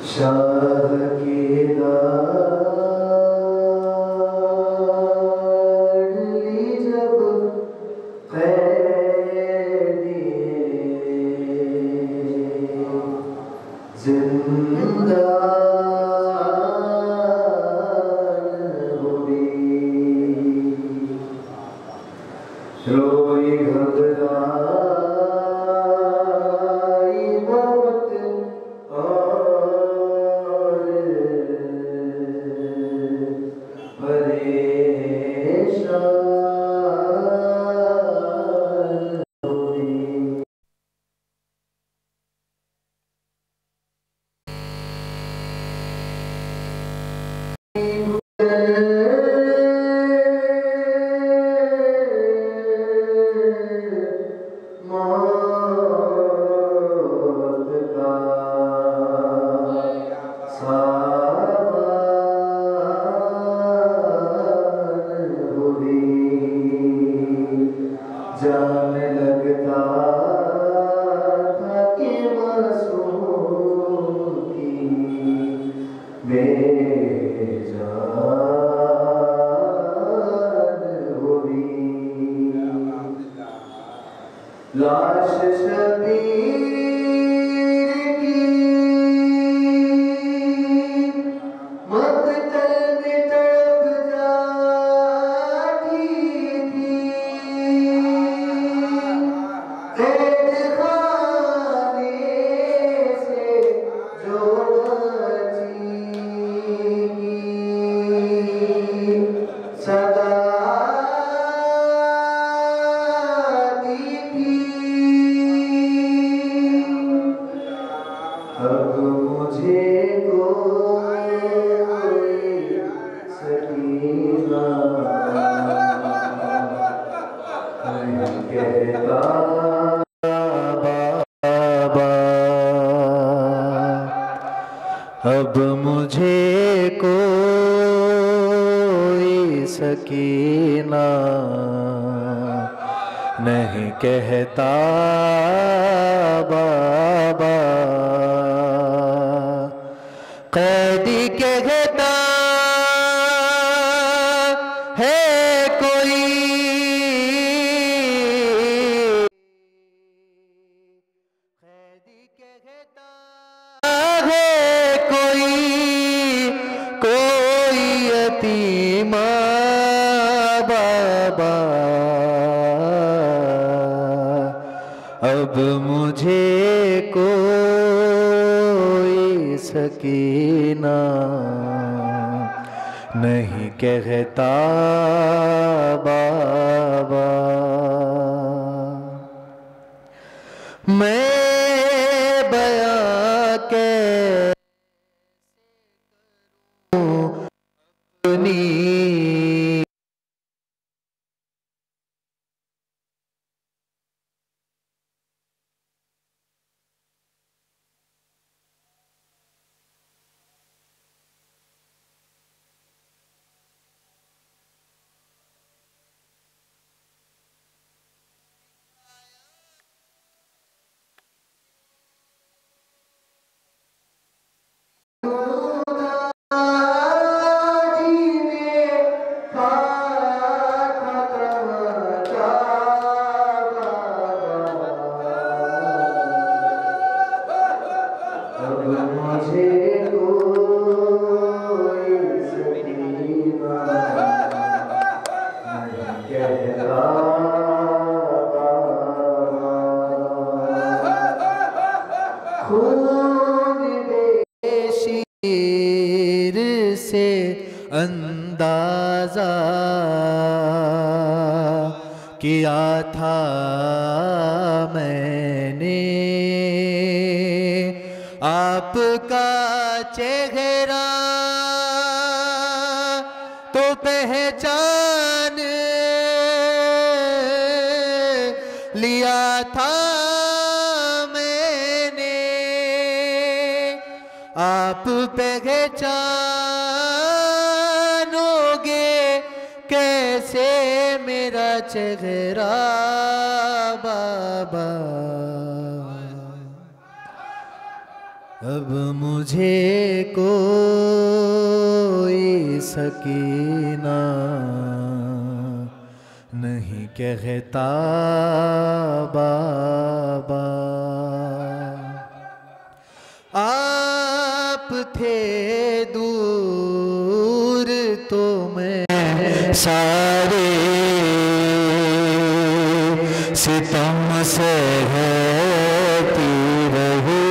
शाह की लाडली जब कैदी जिंदा हुई, रोई घबराई मौत और परेशान हुई। मौत का सामान हुई, जान लगता था कि मासूम की बेजान हुई। लाश शबीर की मक़तल में तड़प जाती थी, क़ैदखाने से जो बची सदा अब मुझे कोई सकीना नहीं कहता बाबा, अब मुझे कोई सकीना नहीं कहता बाबा। कैदी कहता है कोई, कैदी कहता है कोई यतीमा बाबा, अब मुझे कोई सकीना नहीं कहता बाबा। मैं बयां कैसे करूं अपनी अंदाजा किया था मैंने, आपका चेहरा तो पहचान लिया था मैंने, आप पहचानोगे कैसे मेरा चेहरा बाबा, अब मुझे कोई सकीना नहीं कहता बाबा। आप थे दूर तो मैं सारे सितम सहती रही,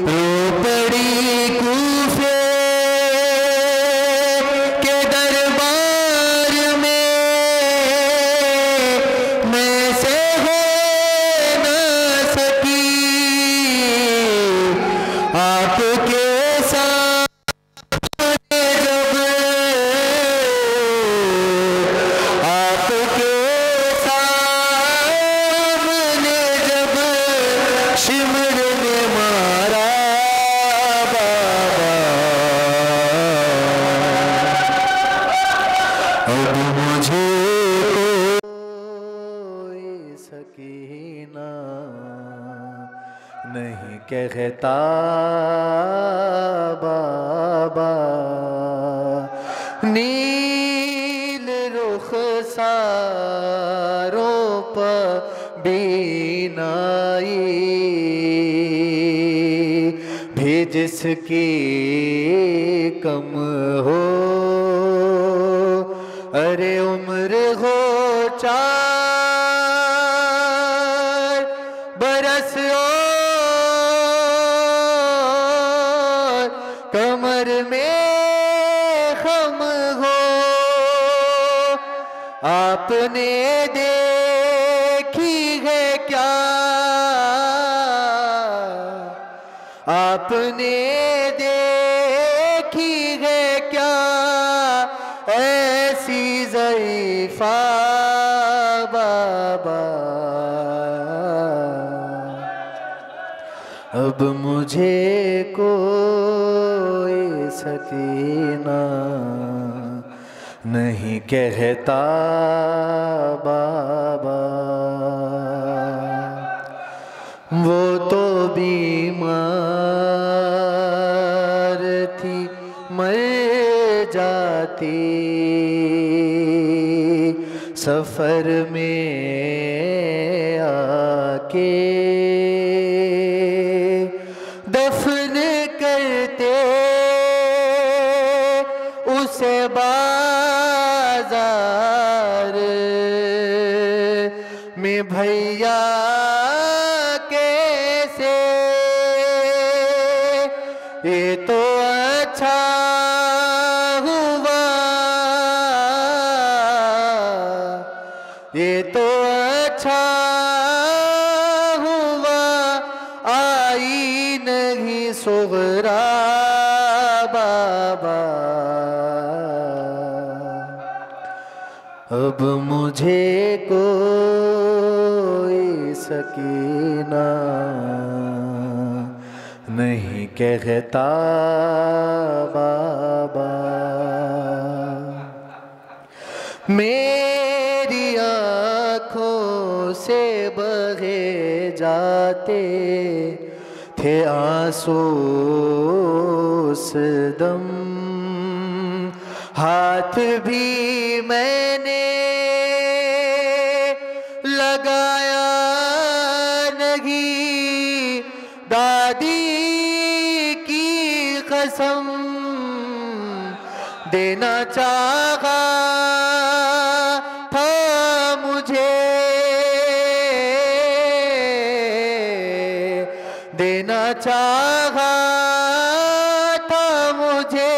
रो पड़ी कूफे के दरबार में, मैं से हो न सकी आपके सामने जब, आपके सामने जब शिमर ने मारा बाबा, अब मुझे कोई सकीना नहीं कहता बाबा। नील रुख सारों पर बीनाई भी जिसकी कम हो, अरे उम्र हो 4 बरस और कमर में खम हो, आपने देखी है क्या, आपने देखी है क्या ऐसी ज़ईफ़ा बाबा, अब मुझे कोई सकीना नहीं कहता बाबा। वो तो बीमार थी मर जाती, सफर में आके दफन करते उसे बाजार में भैया कैसे, ये तो अच्छा हुआ, ये तो अच्छा हुआ आई नहीं सुगरा बाबा, अब मुझे कोई सकीना नहीं कहता बाबा। मेरी आँखों से बहे जाते थे आंसू उस दम, हाथ भी मैंने लगाया नहीं, दादी की कसम देना चाहा था मुझे, देना चाहा था मुझे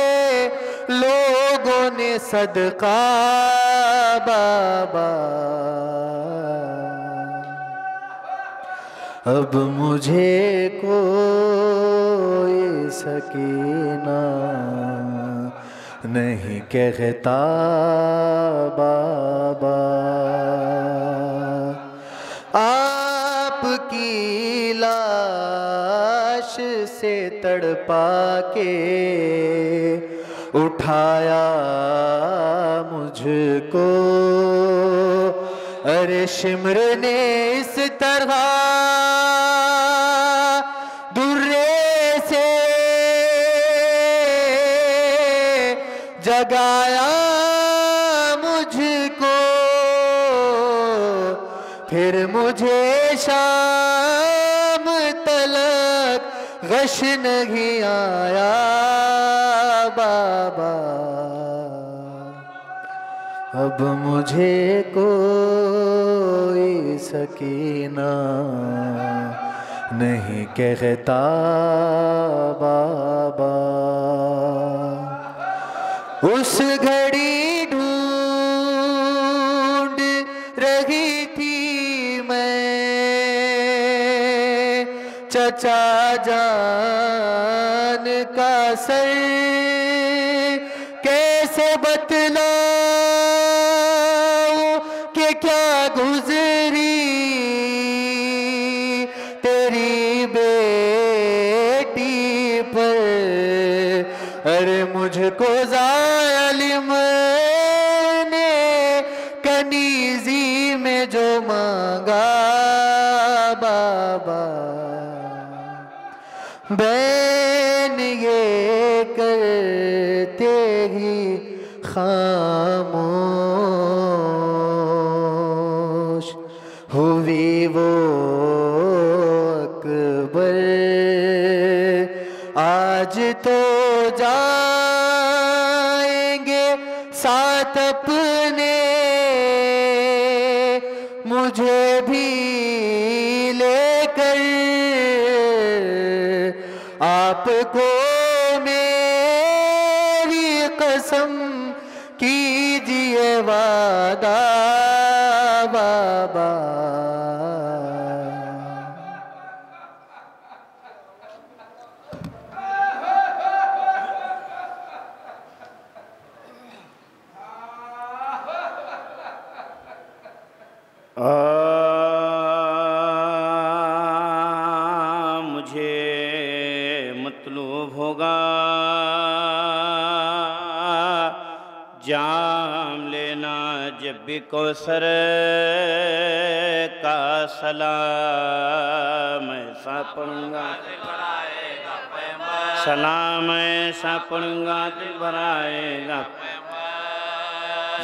लोगों ने सदका बाबा, अब मुझे कोई सकीना नहीं कहता बाबा। आपकी लाश से तड़पा के उठाया मुझको, अरे शिमर ने इस तरह दुर्रे से जगाया मुझको, फिर मुझे शाम तलक गश नहीं आया बाबा। अब मुझे कोई सकीना नहीं कहता बाबा। उस घड़ी ढूंढ रही थी मैं चचा जान का सर, कैसे बतलाऊं कि क्या गुजरी तेरी बेटी पर। अरे मुझको जालिम ने कनीजी में जो मांगा बाबा, बैन ये करते ही खामोश हुई वो अकबर। आज तो जाएंगे साथ अपने, मुझे भी लेकर। आपको मेरी कसम कीजिए वादा बाबा। मुझे मतलूब होगा जाम लेना जब भी कौसर का सलाम ऐसा पढ़ूंगा, सलाम ऐसा पढ़ूंगा दिल भराएगा।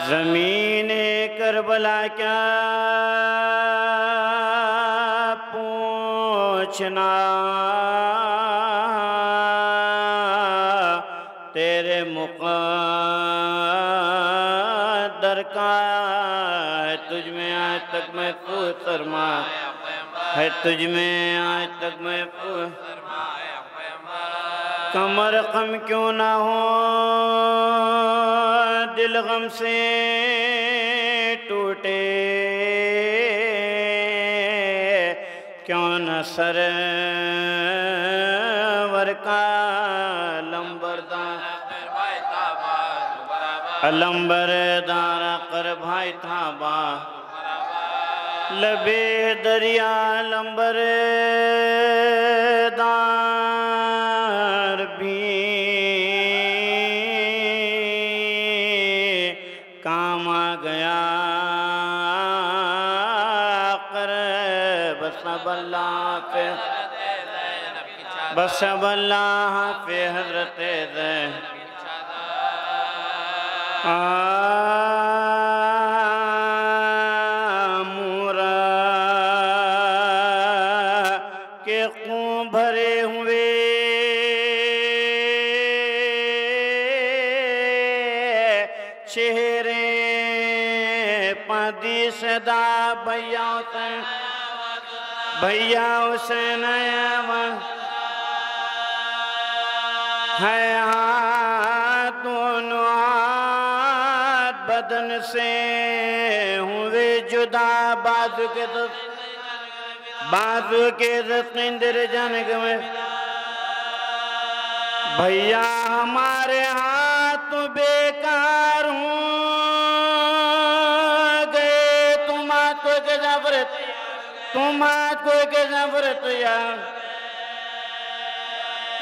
ज़मीने करबला क्या पूछना, तेरे मुक़द्दर का है तुझ में आज तक महफूज़ फरमा, है तुझ में आज तक महफूज़। कमर गम क्यों ना हो दिल गम से टूटे, क्यों न सरवर का लंबरदार कर भाई थाबा, लबे दरिया लंबरदार भी काम आ गया कर। बसबल्ला पे बसबल्ला पे हजरत मूरा के खून भरे हुए चेहरे पादी सदा भैया हुसैन है दोनों बदन से हुए जुदा, बाजू के इंदर जनक में भैया हमारे हाथ बेकार हूँ गए, तुम्हारे के जबरत या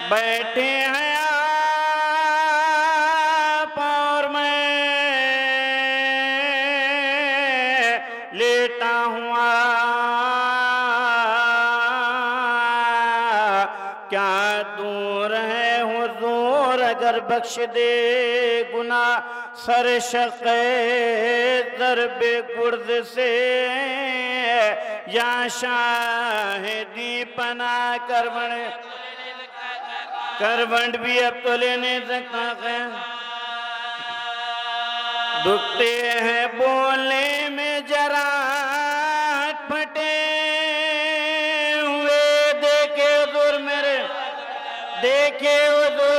बैठे हैं आप और मैं ले बेटा हुआ, क्या दूर है हुजूर अगर बख्श दे गुना, सर शक़े दरबे गुर्द से या शाहिदी पना करवंड भी अब तो ले नहीं सकता है। दुखते हैं बोलने में जरा फटे हुए, देखे हुजूर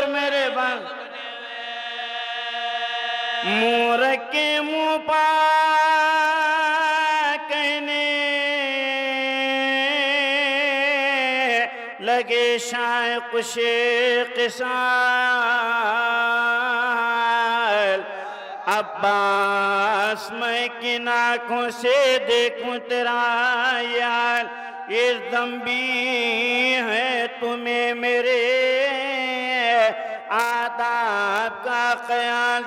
मेरे बंग मुँह के मुँह पा कहने लगे शाह कुशे किसाल, अब्बास मैं किन आँखों से देखूं तेरा यार, ये ज़ंबी है तुम्हें मेरे आदाब का ख्याल,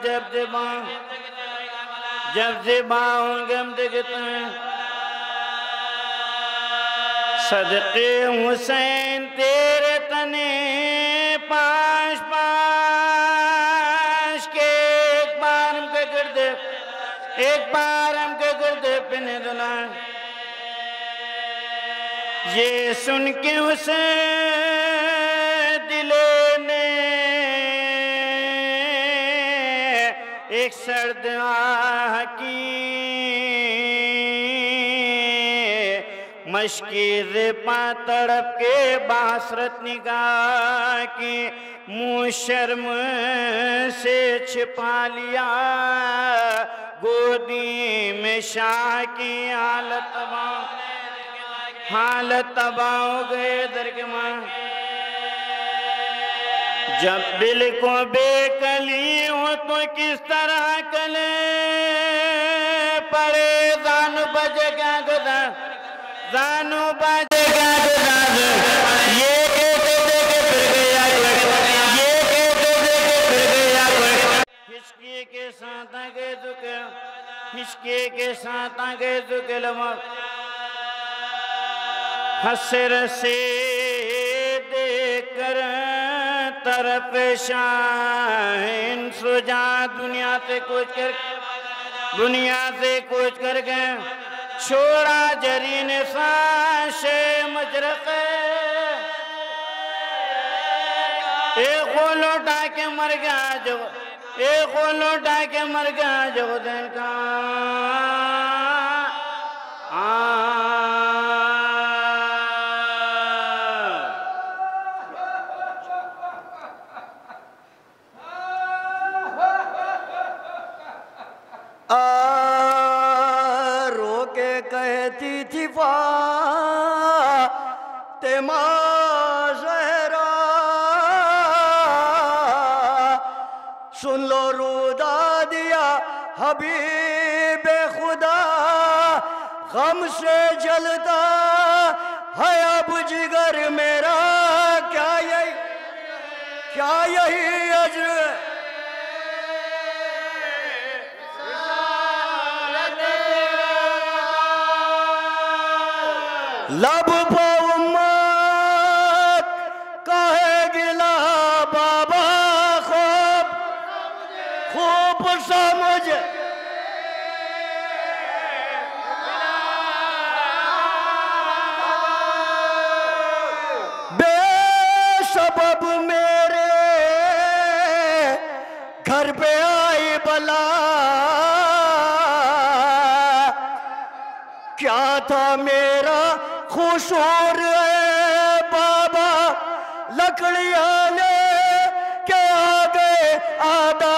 जब ज़िबाओं गम देखते हैं। सदके हुसैन तेरे तने पाश पाश के, एक बार हम के गिरदे पिने दुला। ये सुन के उसे दिले ने एक सर्द आह की मशकीर पा तड़प के बासरत निगाह की, मुँह शर्म से छिपा लिया गोदी में शाह की हालत तबाह हो गए दर के माँ। जब दिल को बेकली हो तो किस तरह कले पड़े, जानू बजेगा गुदा ये कहते देखे फिर गया हिचके के साथ आगे दुखे लमा हसर से देकर तरफ शाहीन सुजा, दुनिया से कुछ कर गए, छोड़ा जरीन साशे मजरक, एक लौटा के मर गया जो दिन का रोके कहती थी फातिमा ज़हरा, सुन लो रुदा दिया हबीबे खुदा, गम से जलता है अब जिगर मेरा, क्या यही अज्र लब उम्मत कहे गिला बाबा, खूब समझ बेसबब मेरे घर पे आई बला, क्या था मेरा खुशूर है बाबा, लकड़ियां ले के आ गए आदा,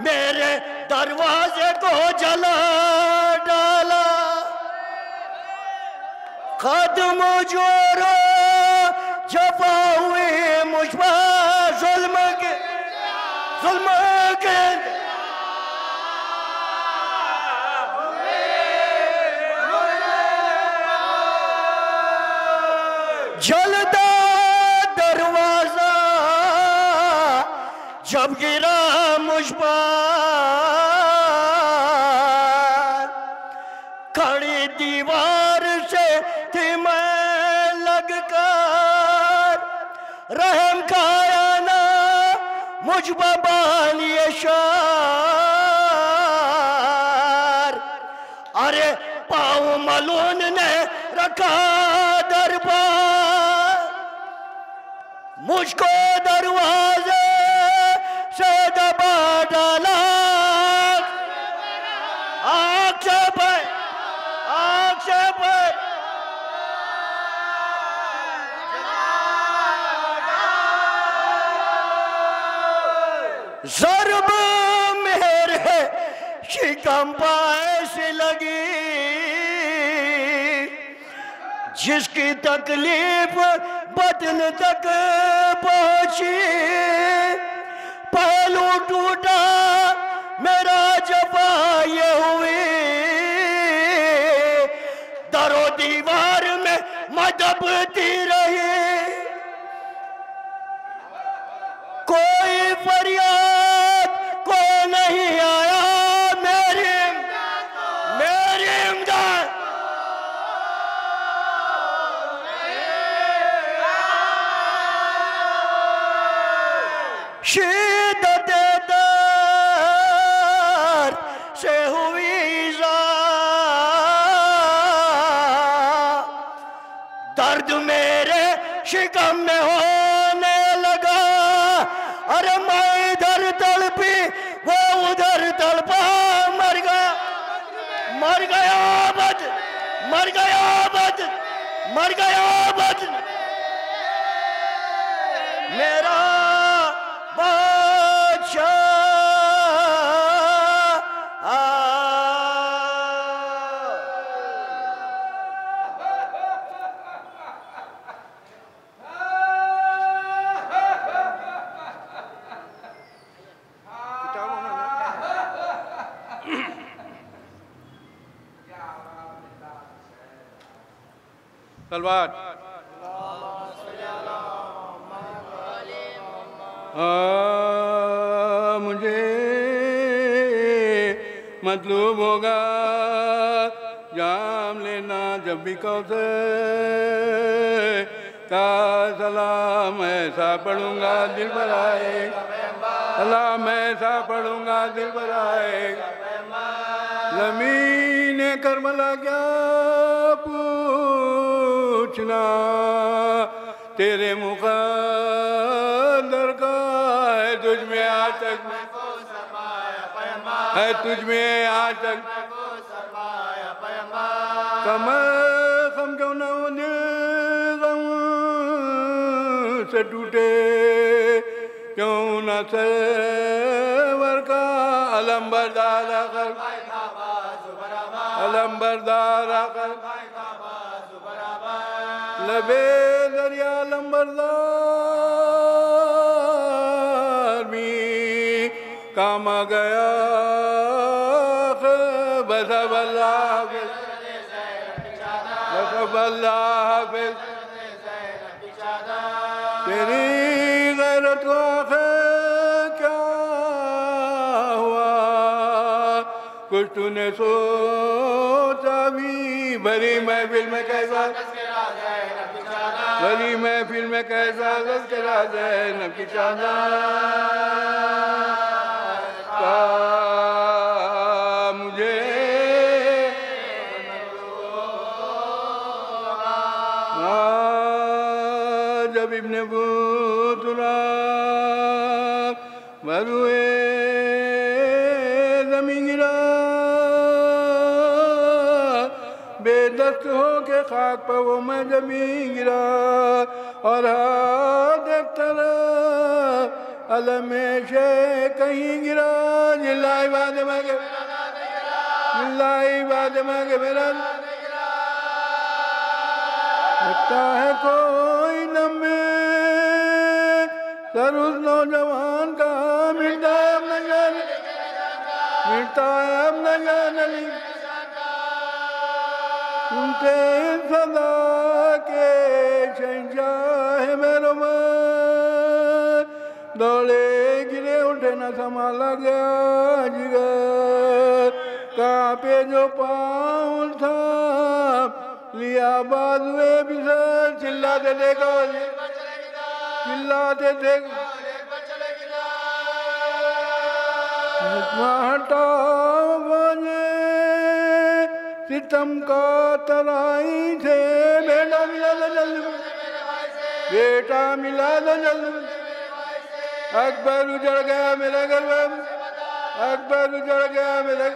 मेरे दरवाजे को जला डाला, कदम जोरो जफा हुई मुझ पर जुल्म के जलता दरवाजा जब गिरा मुझ पर, दीवार से थी मैं लगकर, रहम खाया ना मुझ बालिए शार। अरे पाँव मलून ने रखा दरबार, मुझको दरवाजे से दबा डाला। आँख से पर, आँख से पर ज़रब मेरे शिकम ऐसी लगी, जिसकी तकलीफ बदन तक पहुंची। पहलू टूटा मेरा जफा ये हुई, दरो दीवार में मदबती रही। कोई फरियाद को नहीं आया मेरी इमदाद। शिद्दत दर्द से हुई इज़ा, दर्द मेरे शिकम में होने लगा। अरे मैं इधर तड़पी वो उधर तड़पा, मर गया, मर गया बद, मर गया बद, मर गया बद मेरा बादशाह। सलवात। मुझे मतलूब होगा जाम लेना जब भी कौसर का सलाम ऐसा पढ़ूंगा दिल पर आएगा, सलाम ऐसा पढ़ूंगा दिल पर आएगा। ज़मीन करबला क्या पूछना, तेरे मुक़द्दर का है तुझ में आज तक, है तुझ में आज तक कम क्यों न हो गम से टूटे, क्यों न सवर का अलम बरदार कर, अलम बरदार कर, लबे दरिया लंबरदार भी काम आ गया। बसब अल्लाह हाफ़िज़, बसब अल्लाह हाफ़िज़। तेरी गैरत को आखिर क्या हुआ, कुछ तूने सोचा भी। भरी महफिल में कैसा, भरी महफिल में कैसा तज़किरा ज़ैनब की का मुझे जब इब्ने बुतरा मरुए ज़मीन गिरा, बेदस्त हो के खाक पर वो मैं जमीन गिरा। और देखता रहा अलमेशे कहीं गिरा, जिल्लाई बादे मांगे, जिल्लाई बादे मांगे मेरा लगता है कोई लम्बे सर उस नौजवान का मिलता है अब न जाने, मिलता है अब न जाने। सुनते सदा के शहंशाह मेरो मन, दौड़े गिरे उठे न संभाला गया जिगर। कांपे जो पाँव था लिया बाजुए बिसर चिल्लाते देखो चिल्लाते देखो हटाओ बने सितम का तराई थे बेटा मिला था जल्दी बेटा मिला था जल्दी अकबर उजड़ गया मेरा घर अकबर उजड़ गया मेरा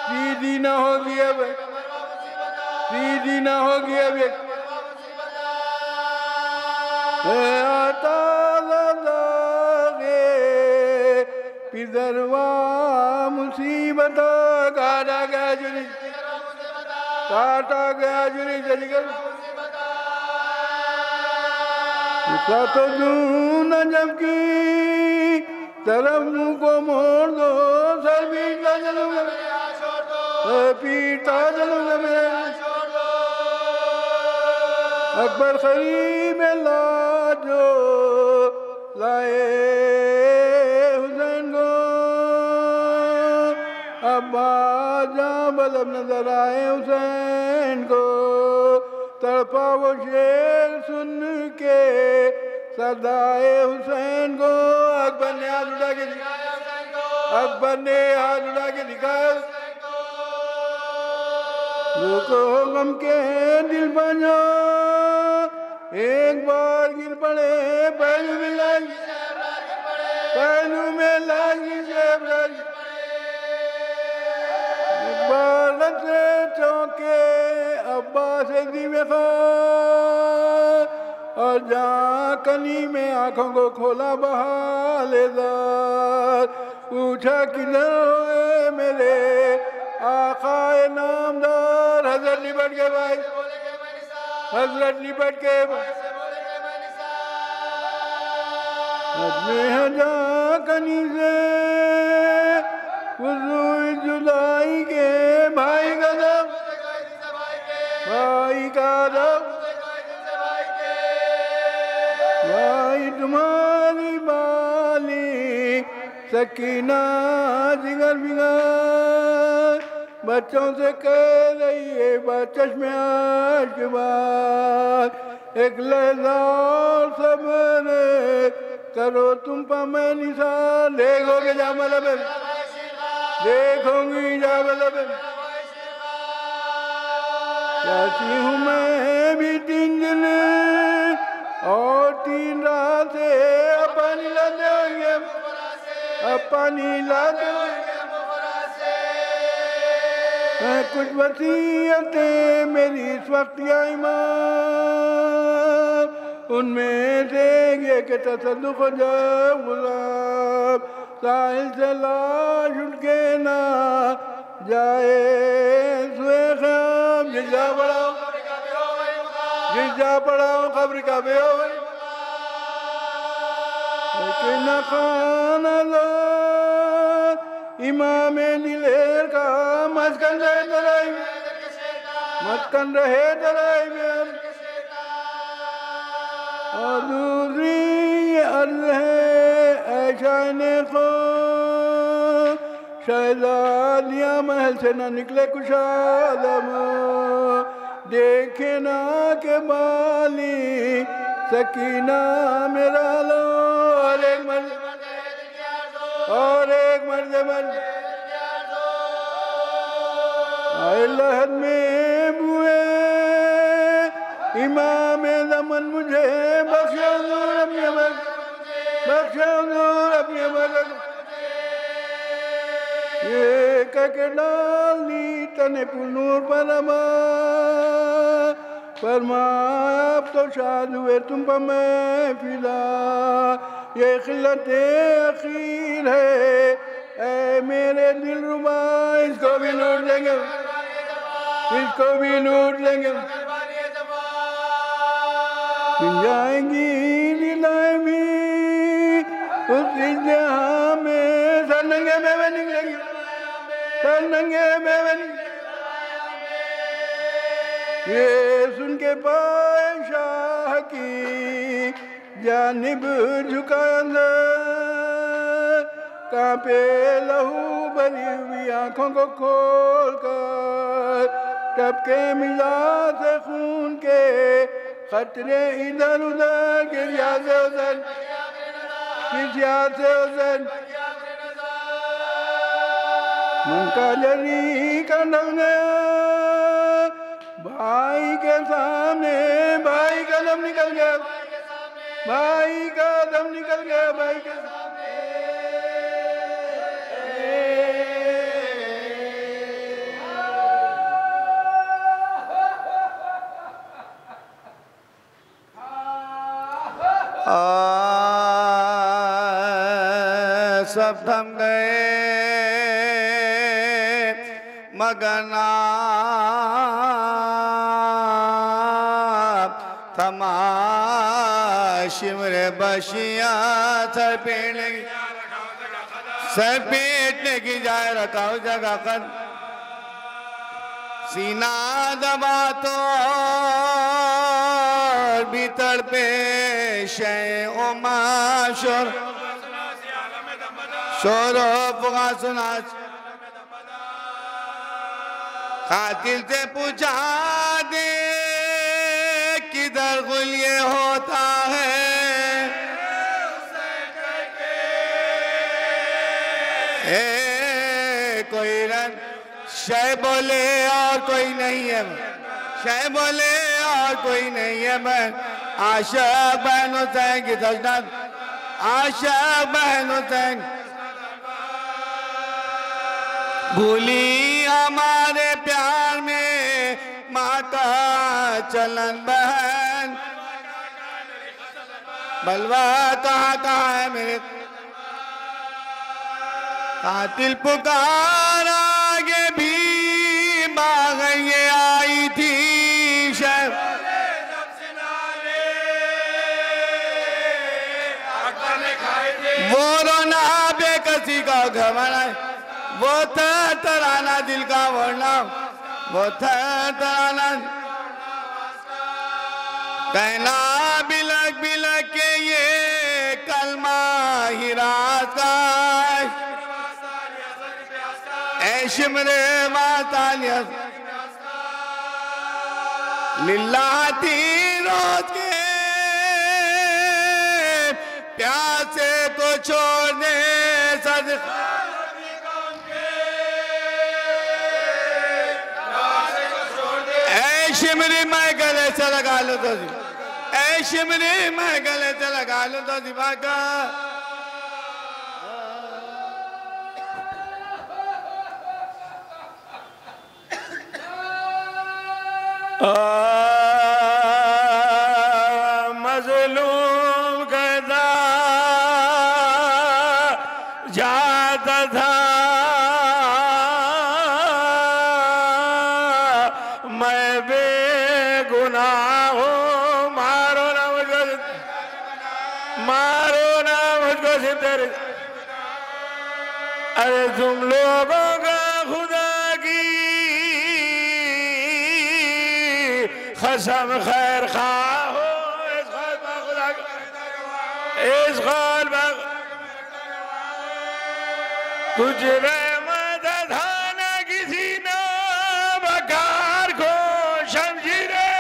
सीधी ना होगी अब सीधी ना होगी अब आता पिदरवा मुसीबत काटा गया जुरी चली गई तो दून जबकि तरफ मुँह को मोड़ दो सर पीटता चलूंगा मेरे अकबर खरी में जो लाए हुसैन को अब्बा जहाँ बदब नजर आए हुसैन को तड़पा वो शेर सुन के सदाए हुसैन को अकबर ने हाथ उठा के दिखाया रुको गम के दिल बनो एक बार गिर पड़े पहलू में लागी एक बार से चौके अब्बा से दीवे खा और जहाँ कनी में आंखों को खोला बहालेदार पूछा किधर होए मेरे आकाए नामदार हजरत लिपट के भाई हजरत लिपट के जहाँ कनी से जुदाई के भाई का दम भाई तुम्हारी बाली सकीना जिगर बिगार बच्चों से कह रही है चश्मे आज के बाद एक लहजा सब्र करो तुम पर मैं निशान देखोगे जा मतलब देखोगी जा मतलब कैसी हूँ मैं भी 3 दिन और 3 रात अब पानी लाते होंगे अब पानी लाते होंगे कुछ वसीयतें मेरी इस वक्त या इमाम उनमें से ये के तसद्दुक़ जब गुलाब साहिल से लाश उठ के ना जाए सुए ख़याम जिजा पढ़ाओ खबर का बे हो लेकिन खाना इमाम दिलेर का मस्कन रहे दराई में और दूसरी अर्ज है ऐशा ने को शहजादियाँ महल से न निकले कुछ आदम देखे ना के बाली सकीना मेरा लो और एक मर्द लहद में बुए इमाम ज़मन मुझे बख्शो नूर अपनी मदद ये कह डाली तने पुनूर पर फरमाया अब तो शाद हुए तुम पर मैं फिदा ये खिलते अखीर है ऐ मेरे दिल रुबा इसको भी लूट लेंगे जाएंगी लीलाएं भी उस जहाँ में सरनंगे में निकलेंगे ये सुन के पाए शाह की जानिब झुका कांपे लहू भरी हुई आंखों को खोलकर टपके मिला से खून के खतरे इधर उधर गिरिया से उधर किसिया से उधर मन का जरी का डगने भाई के सामने भाई का दम निकल गया भाई का दम निकल गया भाई के सब थम गए मगना थमा शिमरे बशिया सर पेटने की जाए रखाओ जगह कर सीना दबा तो भीतर पे शय उमा शोर शोरो पुगा सुना कातिल से पूछा दे किधर गुल ये होता है कोई रन शय बोले और कोई नहीं है शय बोले और कोई नहीं है मैं आशिक बहन हुसैन की सजनत आशिक बहन हुसैन भूली हमारे प्यार में माता चलन बहन बलवा कहाँ है मेरे कातिल पुकार आगे भी बाग ये आई थी शब वो रोना बेकसी का घमंड वो तराना दिल का वरना वो तराना कहना बिलक बिलक के ये कलमा ही रात का ऐ शिमरे मातालिया लिल्लाती रोज के प्यासे को छोड़ने सद शिमरी मैं गले से लगा लो तो ऐ शिमरी मैं गले से लगा लो तो दिवा का मजलूम गदा जाता था मैं बेगुनाह हूँ मारो ना मुझको सितर अरे तुम लोगों का खुदा की कसम खैर खा हो इस खाल में कुछ रहमत था न किसी ना बकार को शमशीरें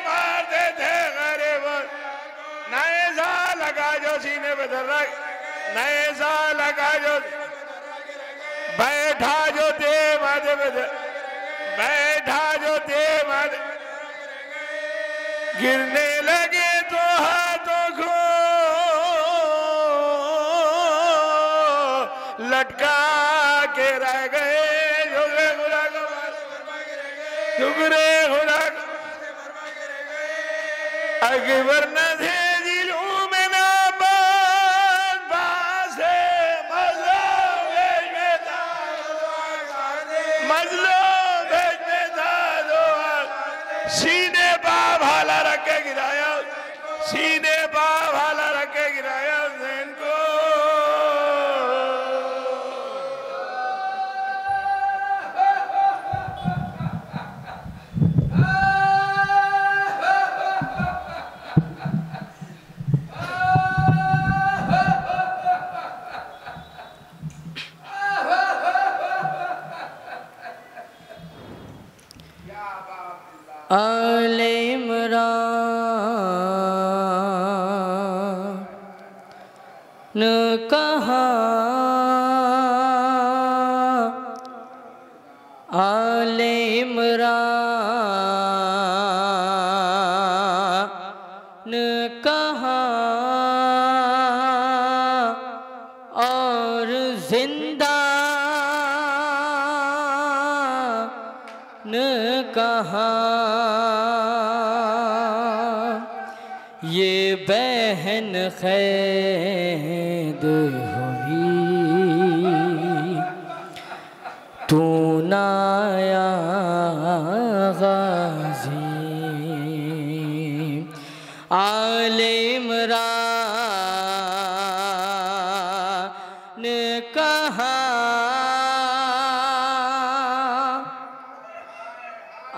मारते थे गरीब नए साल लगा जो सीने पे धर नए साल लगा जो बैठा जो ते माथे पे बैठा जो ते माथे गिरने लगे तो हाथों को लटका के रह गए शुक्रे खुदा अकबर न थे दिलों में ना सीने पा भाला रख के गिराया सीने पा भाला रख के गिराया हुसैन को आले इमरान कहा आले इमरान कहा और जिंदा न कहा ये बहन क़ैद हुई तू नाया गाज़ी आले इमरान कहा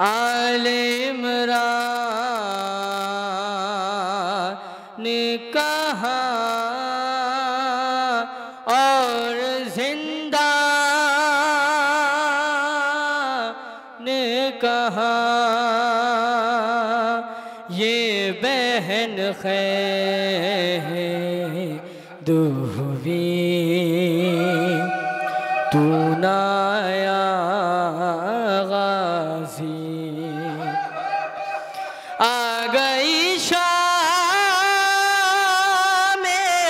आले इमरान कहा और जिंदा ने कहा ये बहन क़ैद हुई तू नाया गाज़ी आ गई शाम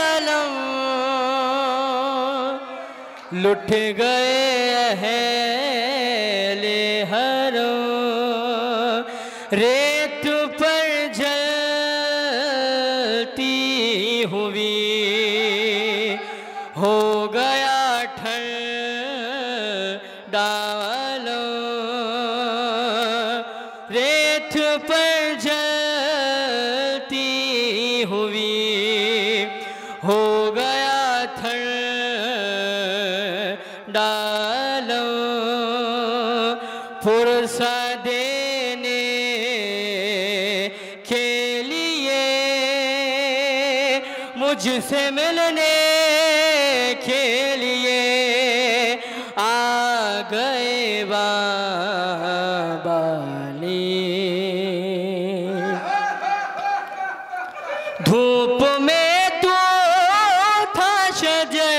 अलम लुट गए अहले हरम रेत पर जलती हुई हो गया ठंडा रेत पर जलती हुई हो गया ठंडा फुर्सा देने के लिए मुझसे मिलने के लिए आ गए बाबाली धूप में तू था शजर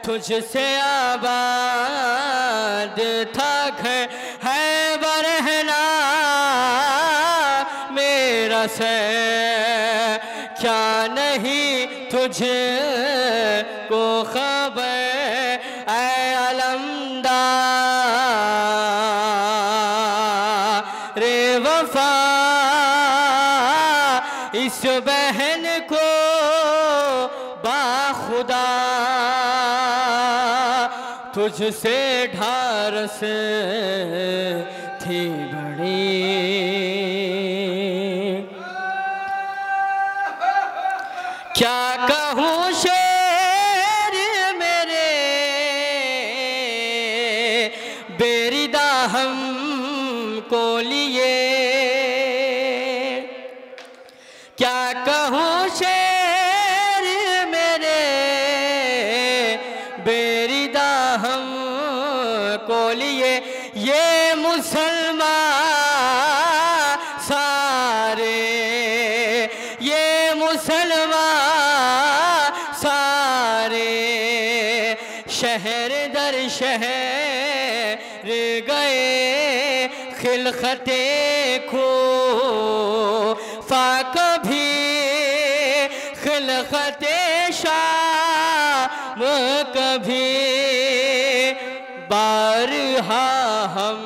तुझसे आबाद था घर है बरहना मेरा से क्या नहीं तुझे को खबर ऐ अलमदार रे वफा इस बहन को बाखुदा तुझसे ढारस थी बड़ी क्या कहूँ शेर मेरे बेरिदा हम को लिए क्या कहूँ शेर मेरे बेरिदा हम को लिए ये मुसलमान सारे ये मुसलमान सारे शहर दर शहर गए खिलखते को फाक भी खिलखते शाम कभी बारहा हम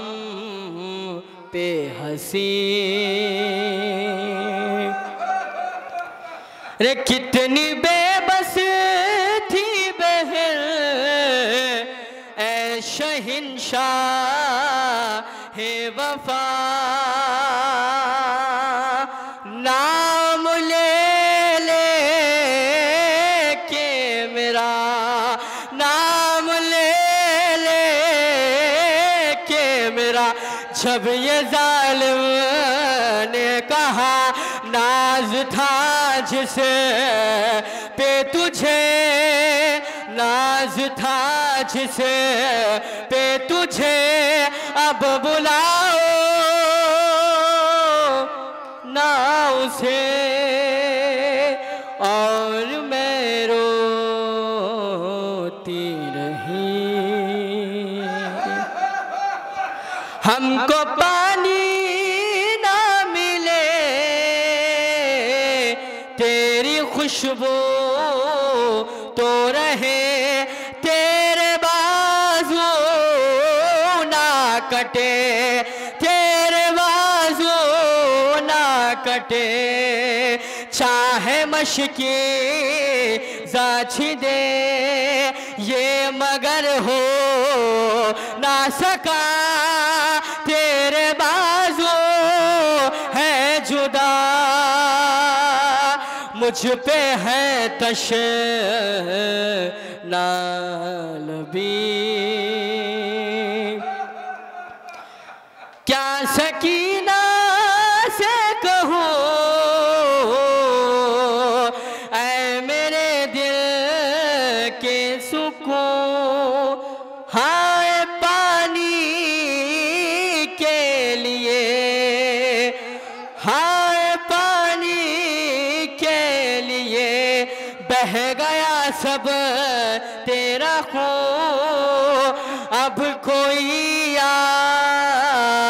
पे हंसी रे कितनी बेबस थी बहन ऐ शहिंशाह है वफा नाम ले ले के मेरा नाम ले ले के मेरा जब ये जालिम ने कहा नाज था जिसे पे तुझे नाज था जिसे पे तुझे अब बुलाओ से और मैं रोती रही। हमको पानी ना मिले तेरी खुशबू तो रहे, तेरे बाजू ना कटे, तेरे बाजू ना कटे। चाहे मशकी जाची दे ये मगर हो ना सका, तेरे बाजू है जुदा, मुझ पे है तश नालबी। क्या सकीना से कहूँ ऐ मेरे दिल के सुकून, हाय पानी के लिए, हाय पानी के लिए बह गया सब तेरा खून। अब कोई आस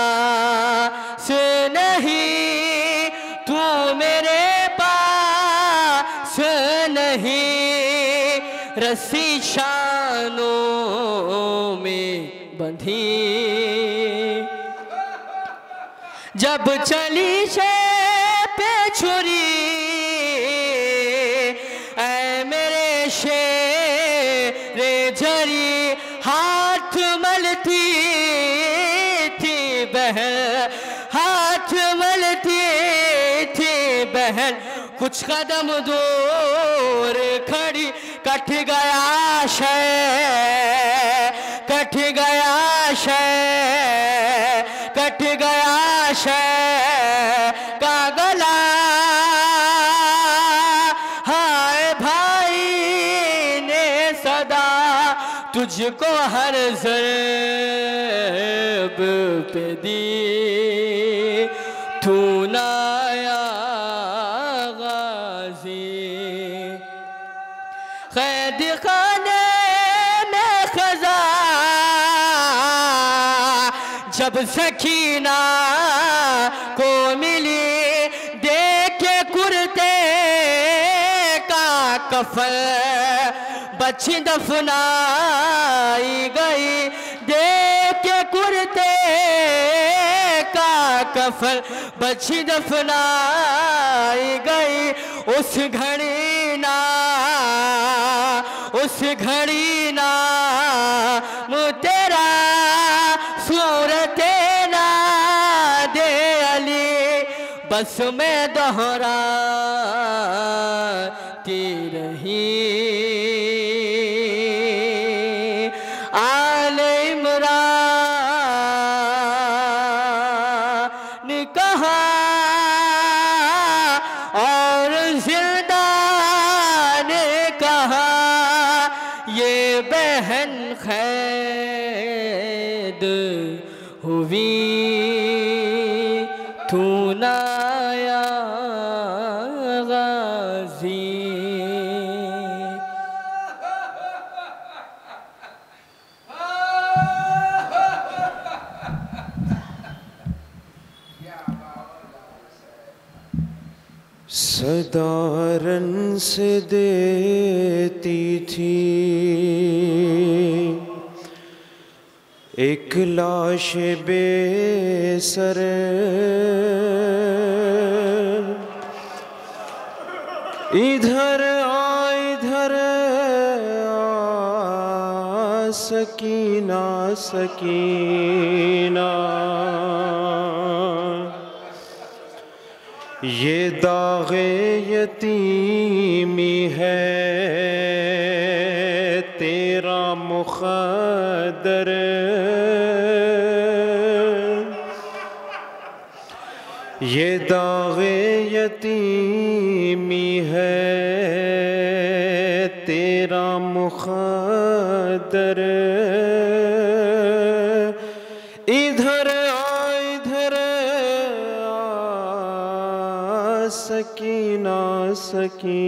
नहीं, तू मेरे पास नहीं, रस्सी शानों में बंधी। जब चली से पे छुरी ऐ मेरे शेरे झरी, हाथ मलती थी बहन, हाथ मलती थी बहन, कुछ कदम दूर खड़ी, कट गया शय, कट गया शय, कट गया शय का गला। हाय भाई ने सदा तुझको हर ज़रब पे दी, तू ना आया गाज़ी। कैद खाने में खज़ा जब सकीना को मिली, देखे कुर्ते का कफन बच्ची दफनाई गई, देखे कुर्ते का कफन बच्ची दफनाई गई। उस घड़ी ना, उस घड़ी ना तेरा सूरत ना दे अली, बस में दोहराती रही। आले इमरान ने कहा और जिंदा ने कहा, ये बहन खैद हुई, तू ना आया गाज़ी। सदारन से देती थी एक लाश बेसर, इधर इधर सकीना सकीना, ये दागे यतीमी है तेरा मुक़द्दर, ये दागे यतीमी है तेरा मुक़द्दर, इधर सकीना।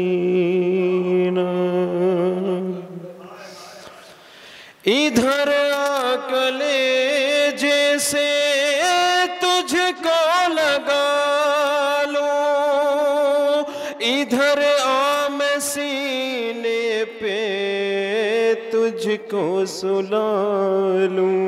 इधर आकले जैसे तुझको लगा लो, इधर आ मैं सीने पे तुझको सुला लूं।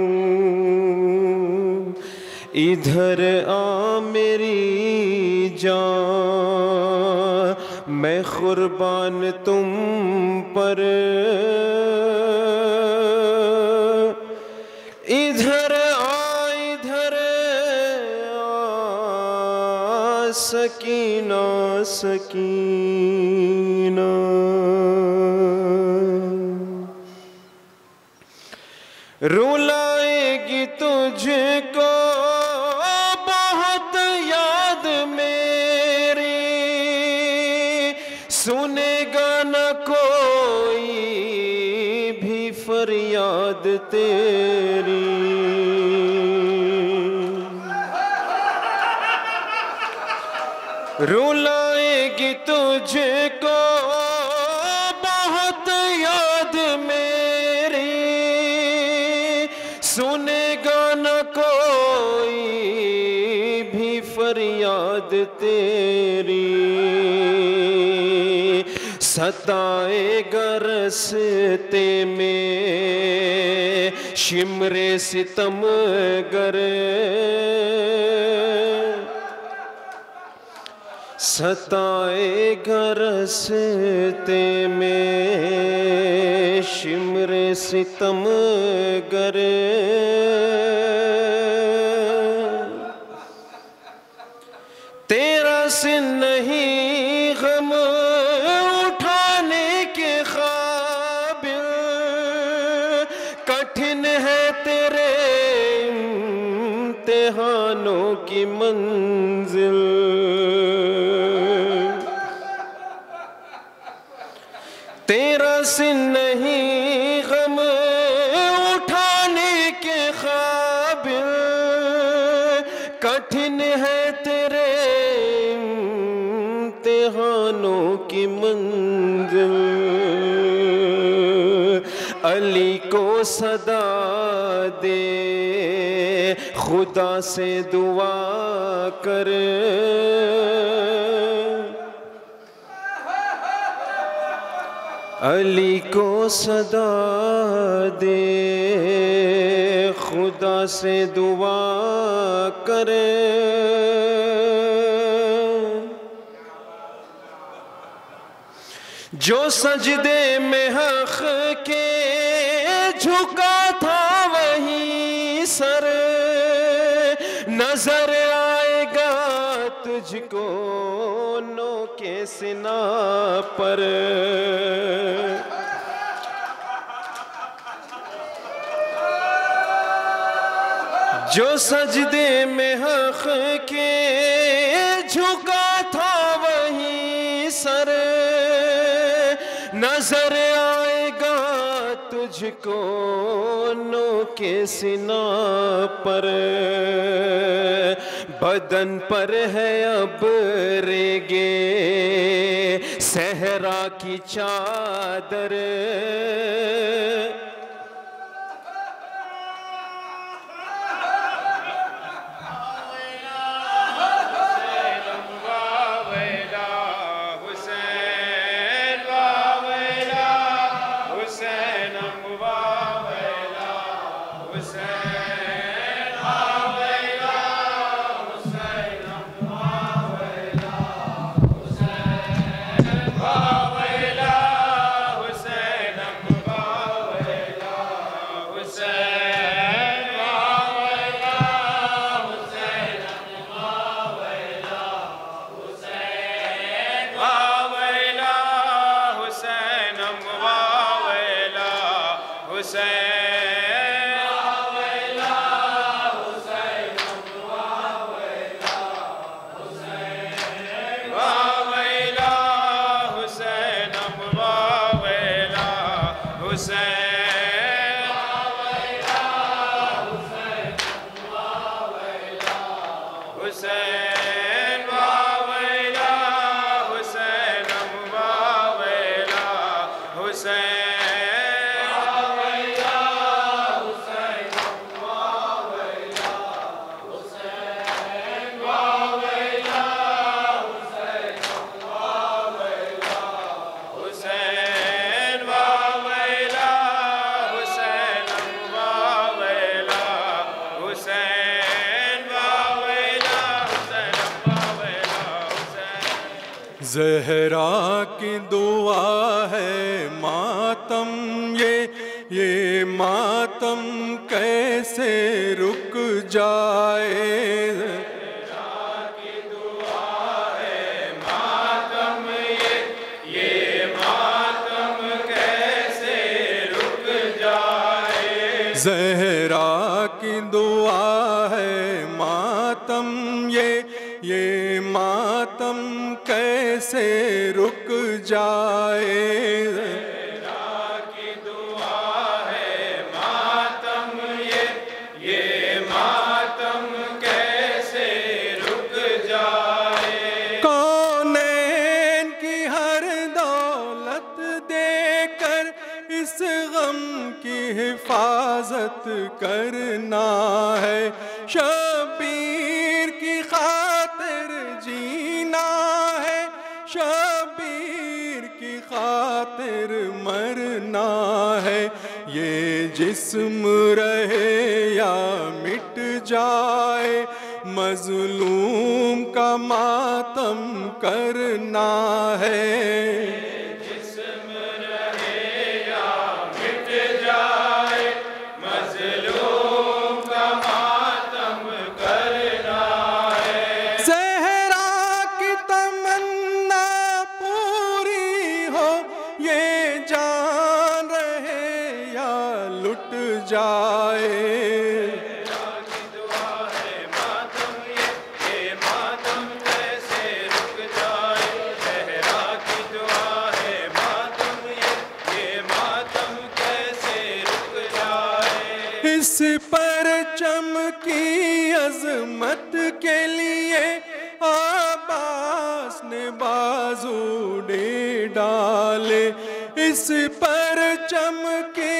इधर आ मेरी जान, मैं कुर्बान तुम पर। इधर आ सकीना सकीना। रुलाएगी तुझको बहुत याद मेरी, सुनेगा न कोई भी फरियाद तेरी। रुलाएगी तुझको बहुत याद मेरी, सुनेगा न कोई भी फरियाद तेरी। सताएगा रस्ते में शिमरे सितम गर, सताएगा रस्ते में शिमरे सितम गर। तेरा सिर नहीं गम उठाने के काबिल, कठिन है तेरे इम्तिहानों की मंजिल। तेरा सिर नहीं गम उठाने के काबिल, कठिन है तेरे इम्तिहानों की मंजिल। अली को सदा दे खुदा से दुआ कर, अली को सदा दे खुदा से दुआ करे। जो सजदे में हक के झुका था वही सर, नजर आएगा तुझको नो के सिना पर। जो सजदे में हक के झुका था वही सर, नजर आएगा तुझको नो के सिना पर। बदन पर है अब रेगे सहरा की चादर, हुसैन वावेला हुसैन ज़हरा की दुआ है मातम ये मातम कैसे रुक जाए। ज़हरा की दुआ है मातम ये मातम कैसे रुक जाए। ज़हरा की दुआ है मातम ये मातम कैसे रुक जाए। ज़हरा की दुआ है मातम ये मातम कैसे रुक जाए। कौनैन की हर दौलत देकर इस गम की हिफाजत करना है। शबीर की खातिर जीना है, शबीर की खातिर मरना है। ये जिस्म रहे या मिट जाए, मजलूम का मातम करना है। इस परचम की अजमत के लिए अब्बास ने बाजू दे डाले। इस परचम की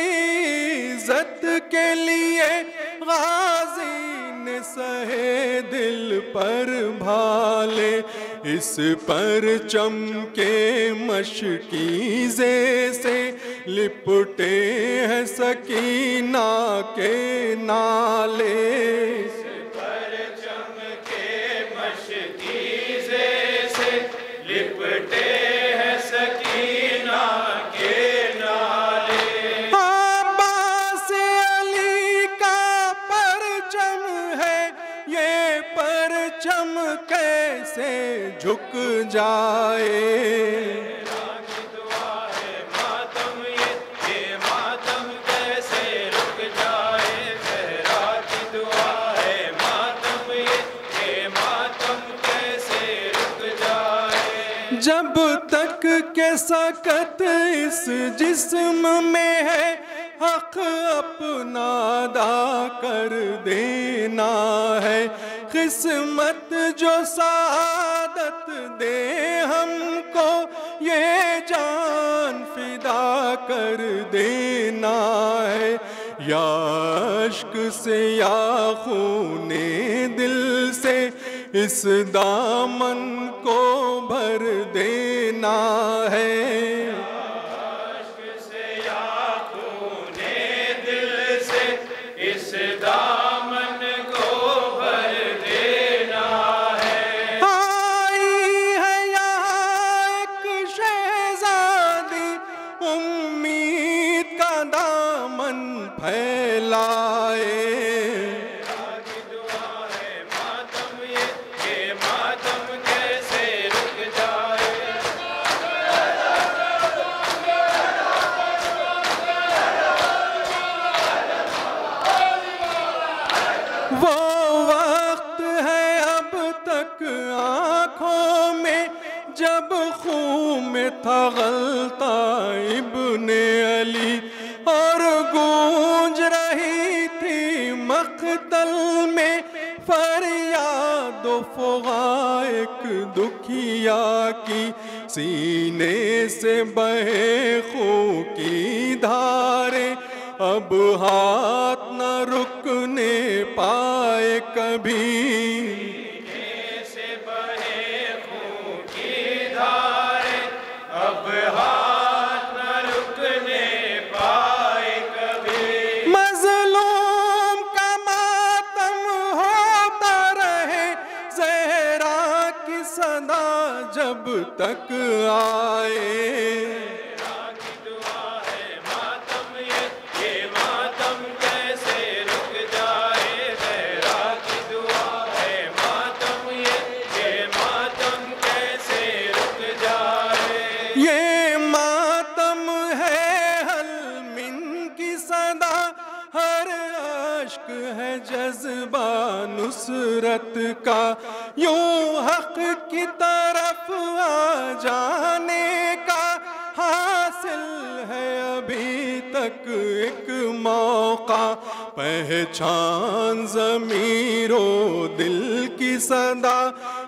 इज्जत के लिए गाजी ने सहे दिल पर भाले। इस परचम के मशकीज़े से लिपटे हैं सकीना के नाले। इस परचम के मशकीज़े से लिपटे हैं सकीना के नाले। अब्बास अली का परचम है, ये परचम कैसे झुक जाए। जब तक के सकत इस जिस्म में है, हक अपना अदा कर देना है। किस्मत जो सादत दे हमको, ये जान फिदा कर देना है। या अश्क से या खूने दिल से इस दामन को भर देना है। अश्क से या खूने दिल से इस दामन को भर देना है। आई है यहाँ एक शहजादी, उम्मीद का दामन फैलाए। वो वक्त है अब तक आँखों में, जब खून में था गलता इब्ने अली। और गूंज रही थी मक़तल में फरियाद फ़गाइक दुखिया की। सीने से बहे खून की धारें, अब हाथ न रुकने पाए कभी। सीने से बहे खून की धारें, अब हाथ न रुकने पाए कभी। मज़लूम का मातम होता रहे, ज़हरा की सदा जब तक आए। ये मातम है हलमिन की सदा, हर अश्क है जज्बा नुसरत का, यूं हक की तरफ आ जाने का हासिल है अभी तक एक मौका। पहचान ज़मीरो दिल की सदा,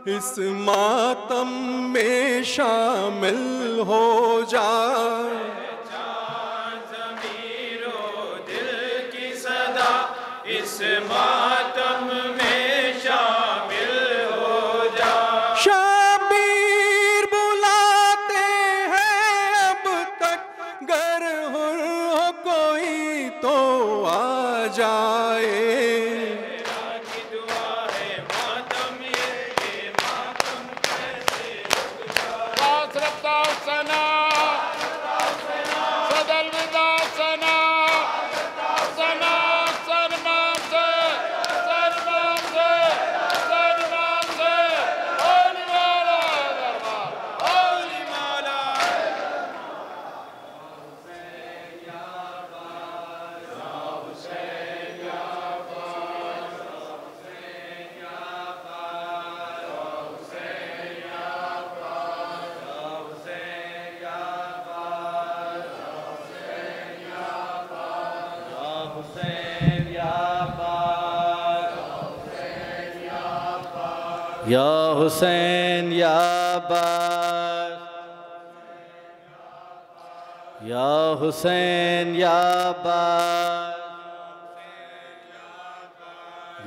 इस मातम में शामिल हो जा। ज़मीरो दिल की सदा, इस मातम में शामिल हो जा। शाबीर बुलाते हैं अब तक, गर हुर हो कोई तो आ जाए। या हुसैन या अब्बास, या हुसैन या अब्बास,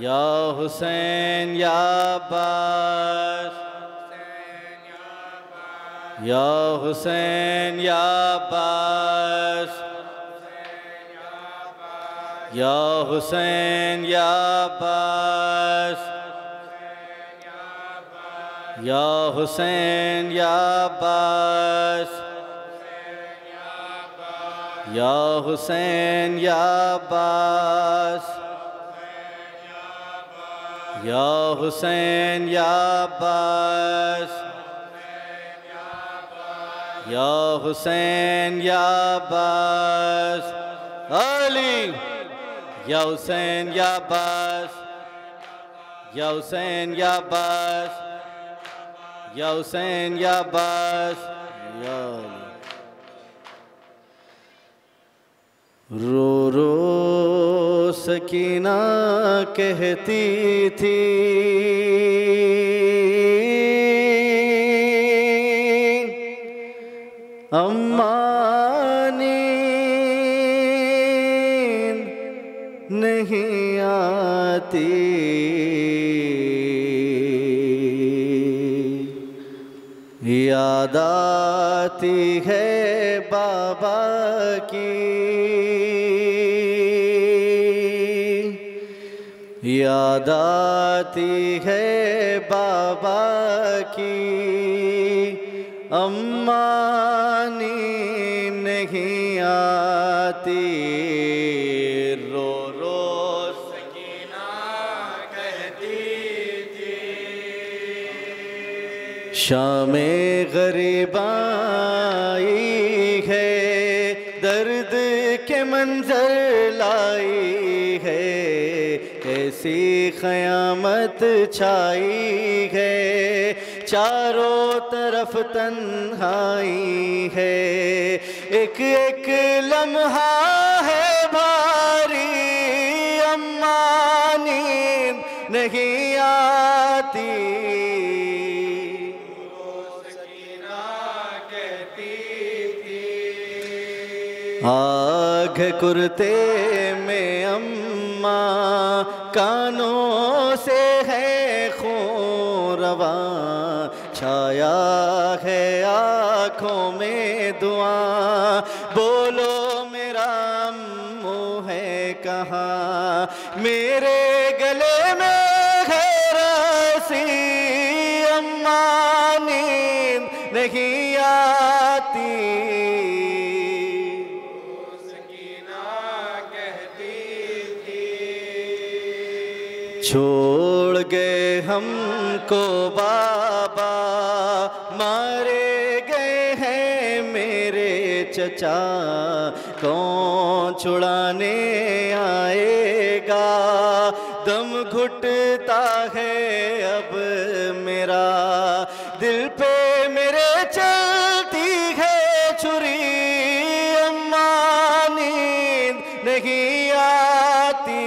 या हुसैन या अब्बास, या हुसैन या अब्बास, या हुसैन या अब्बास, या हुसैन या अब्बास, या हुसैन या अब्बास, या हुसैन या अब्बास, या हुसैन या अब्बास, अली या हुसैन या अब्बास, या हुसैन या अब्बास, या हुसैन या अब्बास, या रो रो सकीना कहती थी, अम्मा नींद नहीं आती, याद आती है बाबा की, याद आती है बाबा की, अम्मा नींद नहीं आती, रो रो सकीना कहती थी। शामे गरीब आई है, दर्द के मंजर लाई है, ऐसी क़यामत छाई है, चारों तरफ तन्हाई है, एक एक लम्हा है भारी, अम्मा नींद नहीं आती, आग कुर्ते में अम्मा, कानों से है खून रवा, छाया है आँखों में दुआ, बोलो मेरा अम्मू है कहाँ, मेरे गले में है रस्सी, अम्मा नींद नहीं छोड़ गए हमको बाबा, मारे गए हैं मेरे चचा, कौन छुड़ाने आएगा? दम घुटता है अब मेरा, दिल पे मेरे चलती है छुरी, अम्मा नींद नहीं आती।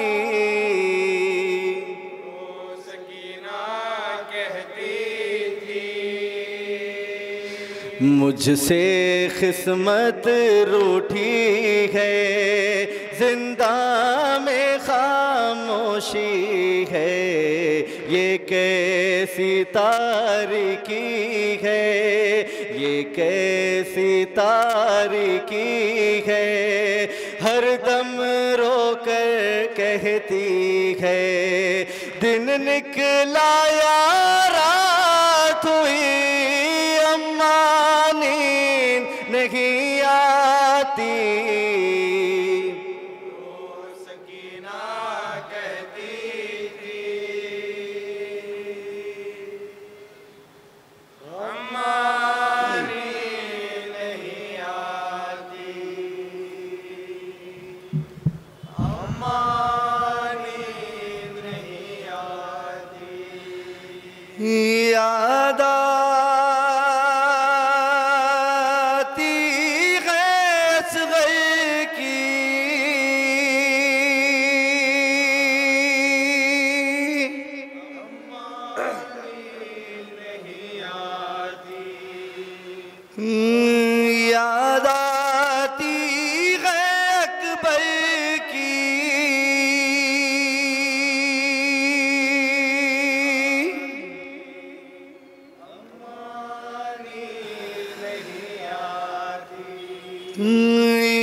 मुझसे किस्मत रूठी है, जिंदा में खामोशी है, ये कैसी तारीकी है, ये कैसी तारीकी है। हर दम रो कर कहती है, दिन निकला या रात हुई, अम्मा नींद नहीं आती। सकीना कहती थी, अम्मा नींद नहीं आती, अम्मा नींद नहीं आती। याद याद आती है अकबर की,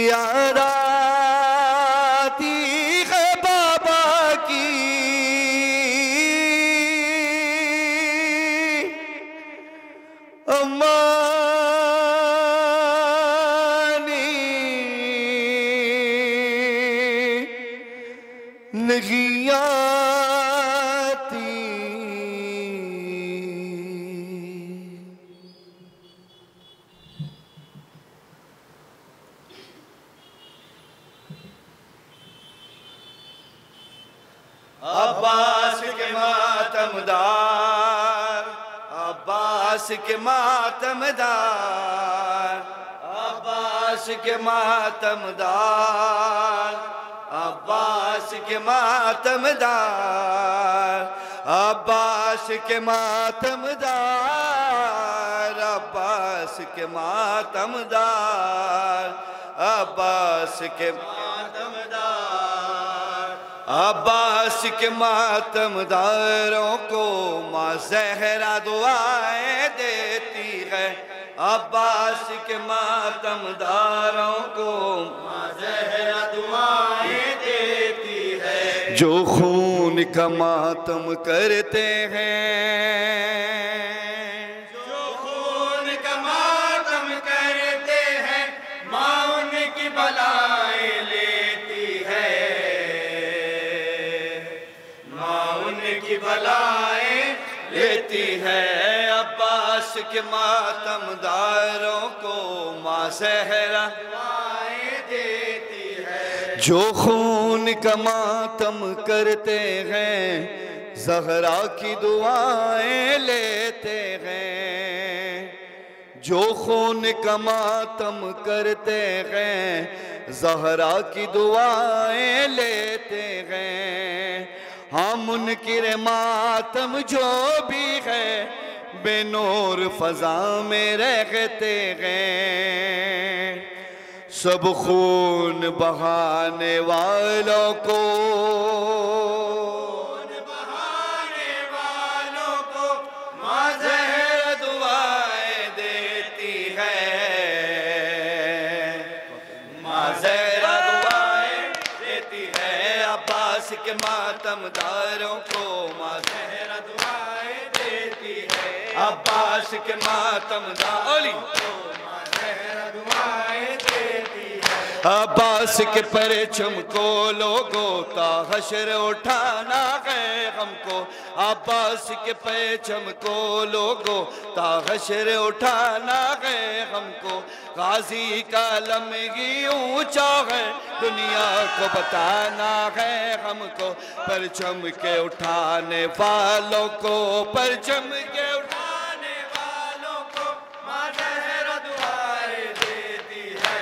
याद आती है बाबा की, अम्मा नहीं आती। अब्बास के मातमदार, अब्बास के मातमदार, अब्बास के मातमदार, अब्बास के मातमदार, अब्बास के मातमदार, अब्बास के मातमदार, अब्बास के मातमदार, अब्बास के मातमदारों को माँ ज़हरा दुआएं देती है, अब्बास के मातमदारों को माँ ज़हरा दुआएं देती है। जो खून का मातम करते हैं, जो खून का मातम करते हैं, माँ उनकी बलाएं लेती है, माँ उनकी बलाएं लेती है। अब्बास के मातमदारों को माँ ज़हरा दुआएं देती है। जो खून का मातम करते हैं, ज़हरा की दुआएं लेते हैं। जो खून का मातम करते हैं, ज़हरा की दुआएं लेते हैं। हम मुनकिर मातम जो भी है, बेनूर फजा में रहते हैं। सब खून बहाने वालों को, बहाने वालों को माँ ज़हरा दुआएं देती है, माँ ज़हरा दुआएं देती है। अब्बास के मातमदारों को माँ ज़हरा दुआएं देती है, अब्बास के मातमदारों को माँ ज़हरा दुआएं देती है। अब्बास के परचम को लोगो ता हशर उठाना है हमको। अब्बास के परचम को लोगो ता हशर उठाना है हमको। गाजी का लम्ही ऊंचा है दुनिया को बताना है हमको। परचम के उठाने वालों को, परचम के उठाने वालों को माँ ज़हरा दुआएं देती है,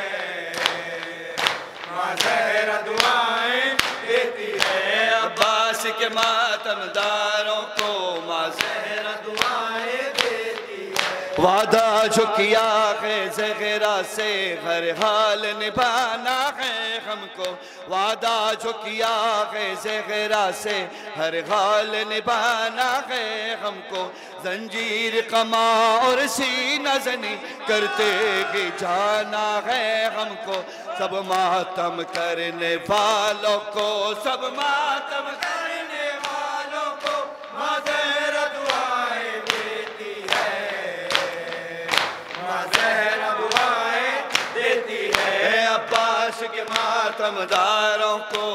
माँ ज़हरा दुआएं देती है। अब्बास के मातमदारों को माँ ज़हरा दुआएं देती है। वादा जो किया है ज़हरा से हर हाल निभाना है हमको। वादा जो किया है ज़हरा से हर हाल निभाना है हमको। जंजीर कमा और सीना ज़नी करते ही जाना है हमको। सब मातम करने वालों को, सब मातम करने वालों को माँ ज़हरा दुआएं देती है, माँ ज़हरा दुआएं देती है। अब्बास के मातमदारों को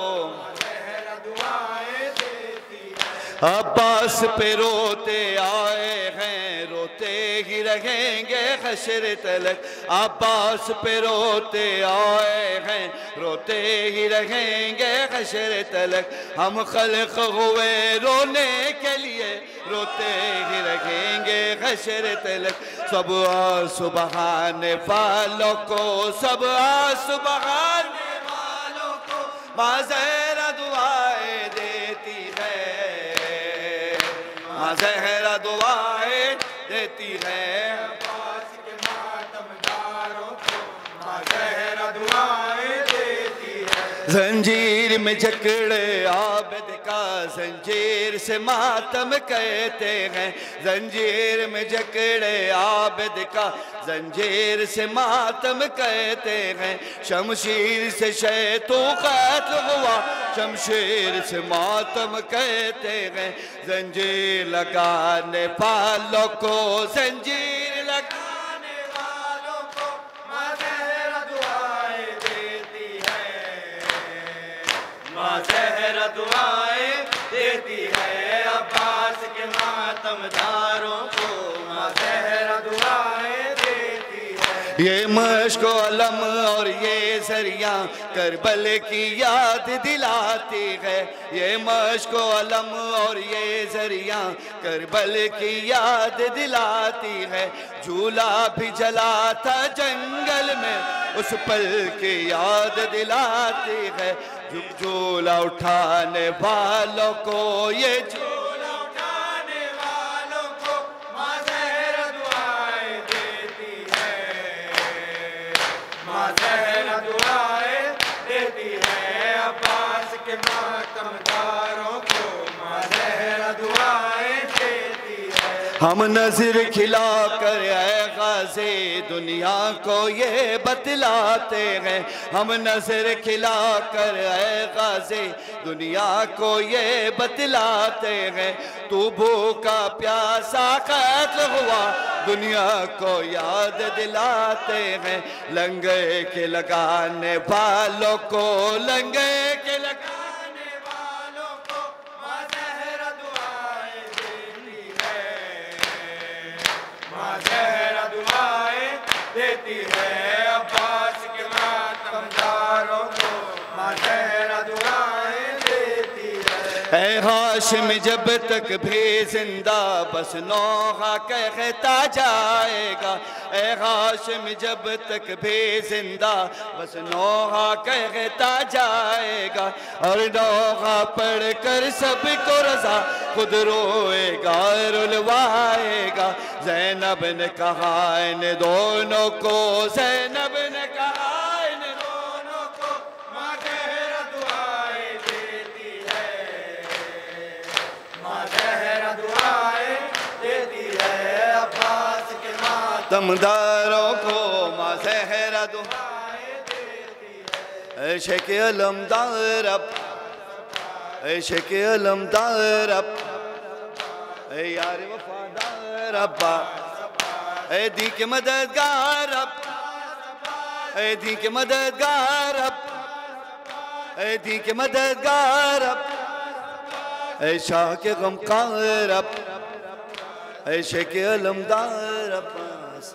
ज़हरा दुआएं देती है। अब्बास पे रोते आए हैं, रोते ही रहेंगे हशर तलक। अब्बास पे रोते आए हैं, रोते ही रहेंगे हशर तलक। हम खल्क हुए रोने के लिए, रोते ही रहेंगे हशर तलक। सब आंसू बहाने वालों को, सब आंसू बहाने वालों को माँ ज़हरा दुआएं देती है, माँ ज़हरा दुआएं देती है। अब्बास के मातमदारों को माँ ज़हरा दुआएं देती है। जंजीर में जकड़े आबिद का जंजीर से मातम कहते हैं। जंजीर में जकड़े आबिद का जंजीर से मातम कहते हैं। शमशीर से शैतो कत्ल हुआ, शमशीर से मातम कहते हैं। जंजीर लगाने वालों को, जंजीर लगाने वालों को माँ ज़हरा दुआएं देती है, माँ ज़हरा दुआएं देती है। अब्बास के मातमदारों को माँ ज़हरा दुआएं देती है। ये मश्क अलम और ये ज़रिया करबल की याद दिलाती है। ये मश्क अलम और ये ज़रिया करबल की याद दिलाती है। झूला भी जला था जंगल में, उस पल की याद दिलाती है। झूला उठाने वालों को, ये झूला उठाने वालों को माँ ज़हरा दुआएं देती है, माँ ज़हरा दुआएं देती है। अब्बास के मातमदारों को माँ ज़हरा दुआएं देती है। हम नज़र खिला कर ऐ गाज़ी दुनिया को ये बतलाते हैं। हम नज़र खिला कर ऐ गाज़ी दुनिया को ये बतलाते हैं। तू भूखा प्यासा कत्ल हुआ, दुनिया को याद दिलाते हैं। लंगे के लगाने वालों को, लंगे के लगाने वालों को माँ ज़हरा दुआएं देती है, माँ ज़हरा दुआएं देती है। अब्बास के मातमदारों को माँ ज़हरा दुआएं देती है। ऐ हाशिम जब तक भी जिंदा बस नौहा कहता जाएगा। ऐ हाशिम जब तक भी जिंदा बस नौहा कहता जाएगा। और नौहा पढ़ कर सबको रज़ा खुद रोएगा, रुलवाएगा। ज़ैनब ने कहा इन दोनों को, ज़ैनब ने कहा इन दोनों को माँ ज़हरा दुआएं देती है, माँ ज़हरा दुआएं देती है। अब्बास के मातमदारों को माँ ज़हरा दुआएं देती है। शेख अलमदार अब्बा, शेख अलमदार अब्बा, यार वफादार अब्बा, दी के मददगार अब्बा, ऐ दी के मददगार अब, ऐ दी के मददगार अब, ऐ शाह के गमकार अब, ऐ शेख के अलमदार अब्बास।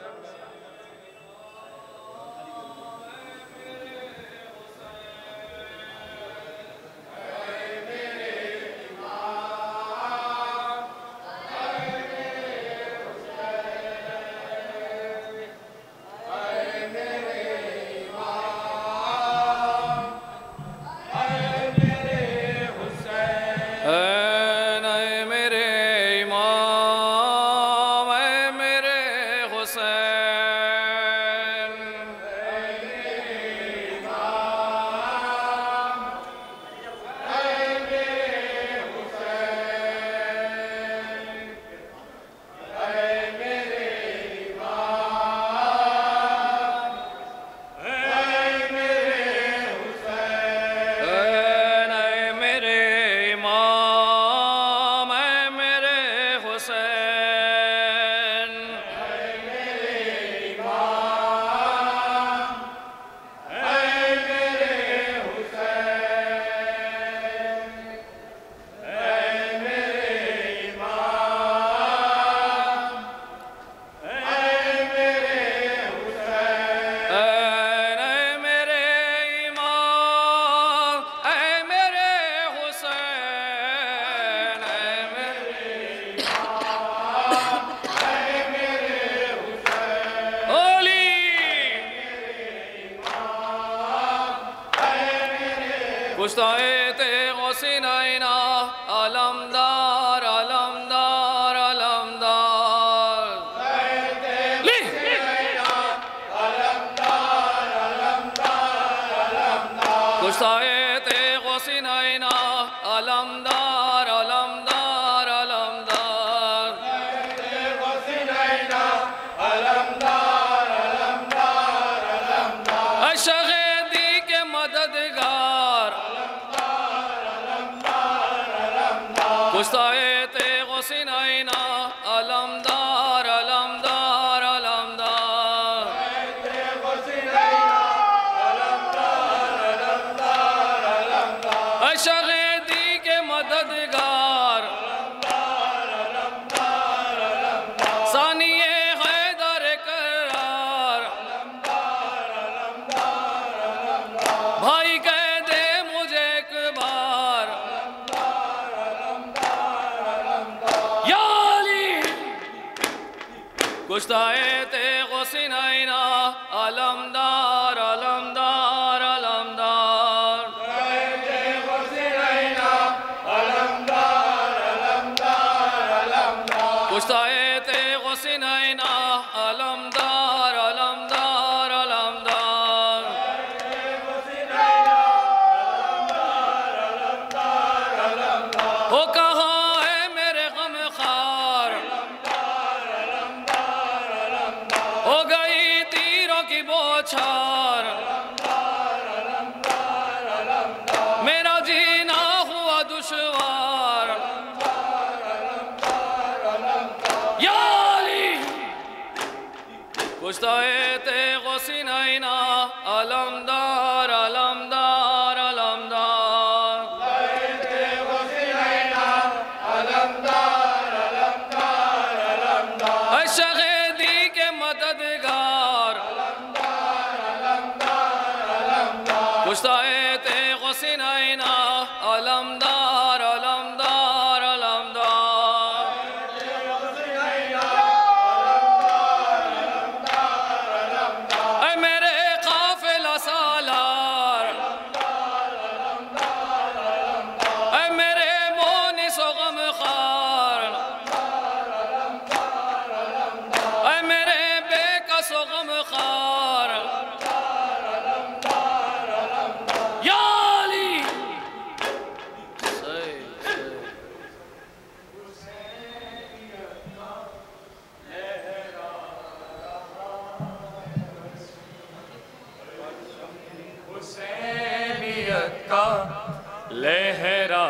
लहरा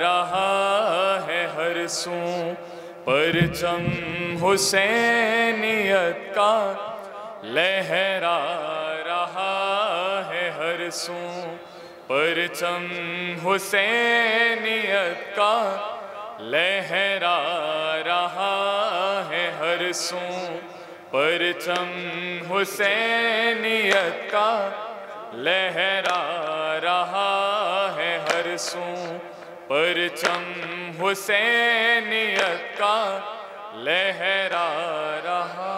रहा है हर सू परचम हुसैनियत का, लहरा रहा रहा है हर सू परचम हुसैनियत का लहरा रहा है हर सू परचम हुसैनियत का लहरा रहा है हर सू परचम हुसैनियत का लहरा रहा।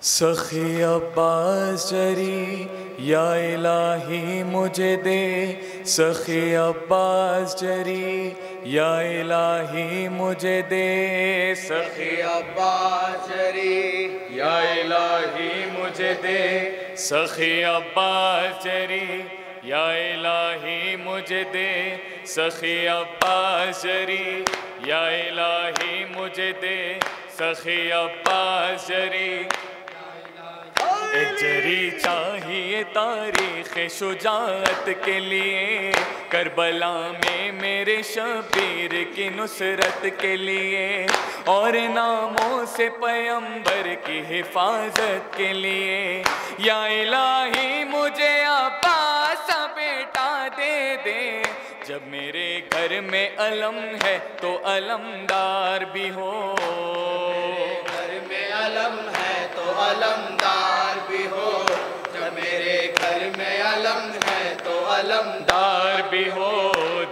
सखी अब्बास जरी या इलाही मुझे दे, सखी अब्बास जरी या इलाही मुझे दे, सखी अब्बास जरी या इलाही मुझे दे, सखी अब्बास जरी या इलाही मुझे दे, सखी अब्बास जरी या इलाही मुझे दे, सखी अब्बास जरी जरी चाहिए तारीख़ शुजाअत के लिए, करबला में मेरे शबीर की नुसरत के लिए, और नामों से पैगंबर की हिफाजत के लिए। या इलाही मुझे अब्बास बेटा दे दे, जब मेरे घर में अलम है तो अलमदार भी हो, घर में अलम है तो अलमदार भी हो, जब मेरे घर में अलम है तो अलमदार भी हो,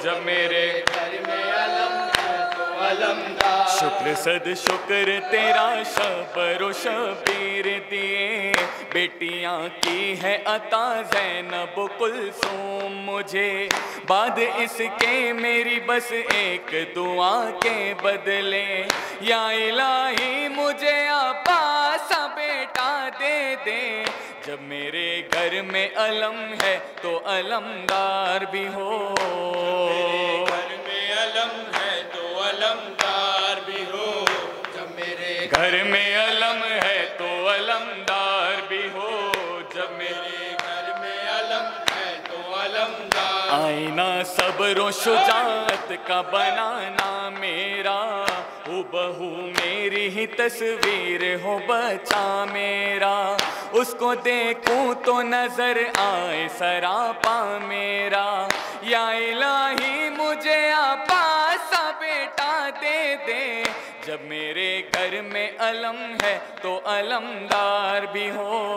जब मेरे घर में अलम है तो अलमदार। शुक्र सद शुक्र तेरा शबर शबीर दिए, बेटियां की है अता ज़ैनब कुलसूम मुझे, बाद इसके मेरी बस एक दुआ के बदले। या इलाही मुझे अब्बास बेटा दे दे, जब मेरे घर में अलम है तो अलमदार भी हो, घर में अलम है तो अलमदार भी हो, जब मेरे घर में अलम है तो अलमदार भी हो, जब मेरे घर में अलम है तो अलमदार। आईना सब्र शुजाअत का बनाना मेरा, हुबहू मेरी ही तस्वीर हो बच्चा मेरा, उसको देखूं तो नजर आए सरापा मेरा। या इलाही मुझे अब्बास बेटा दे दे, जब मेरे घर में अलम है तो अलमदार भी हो,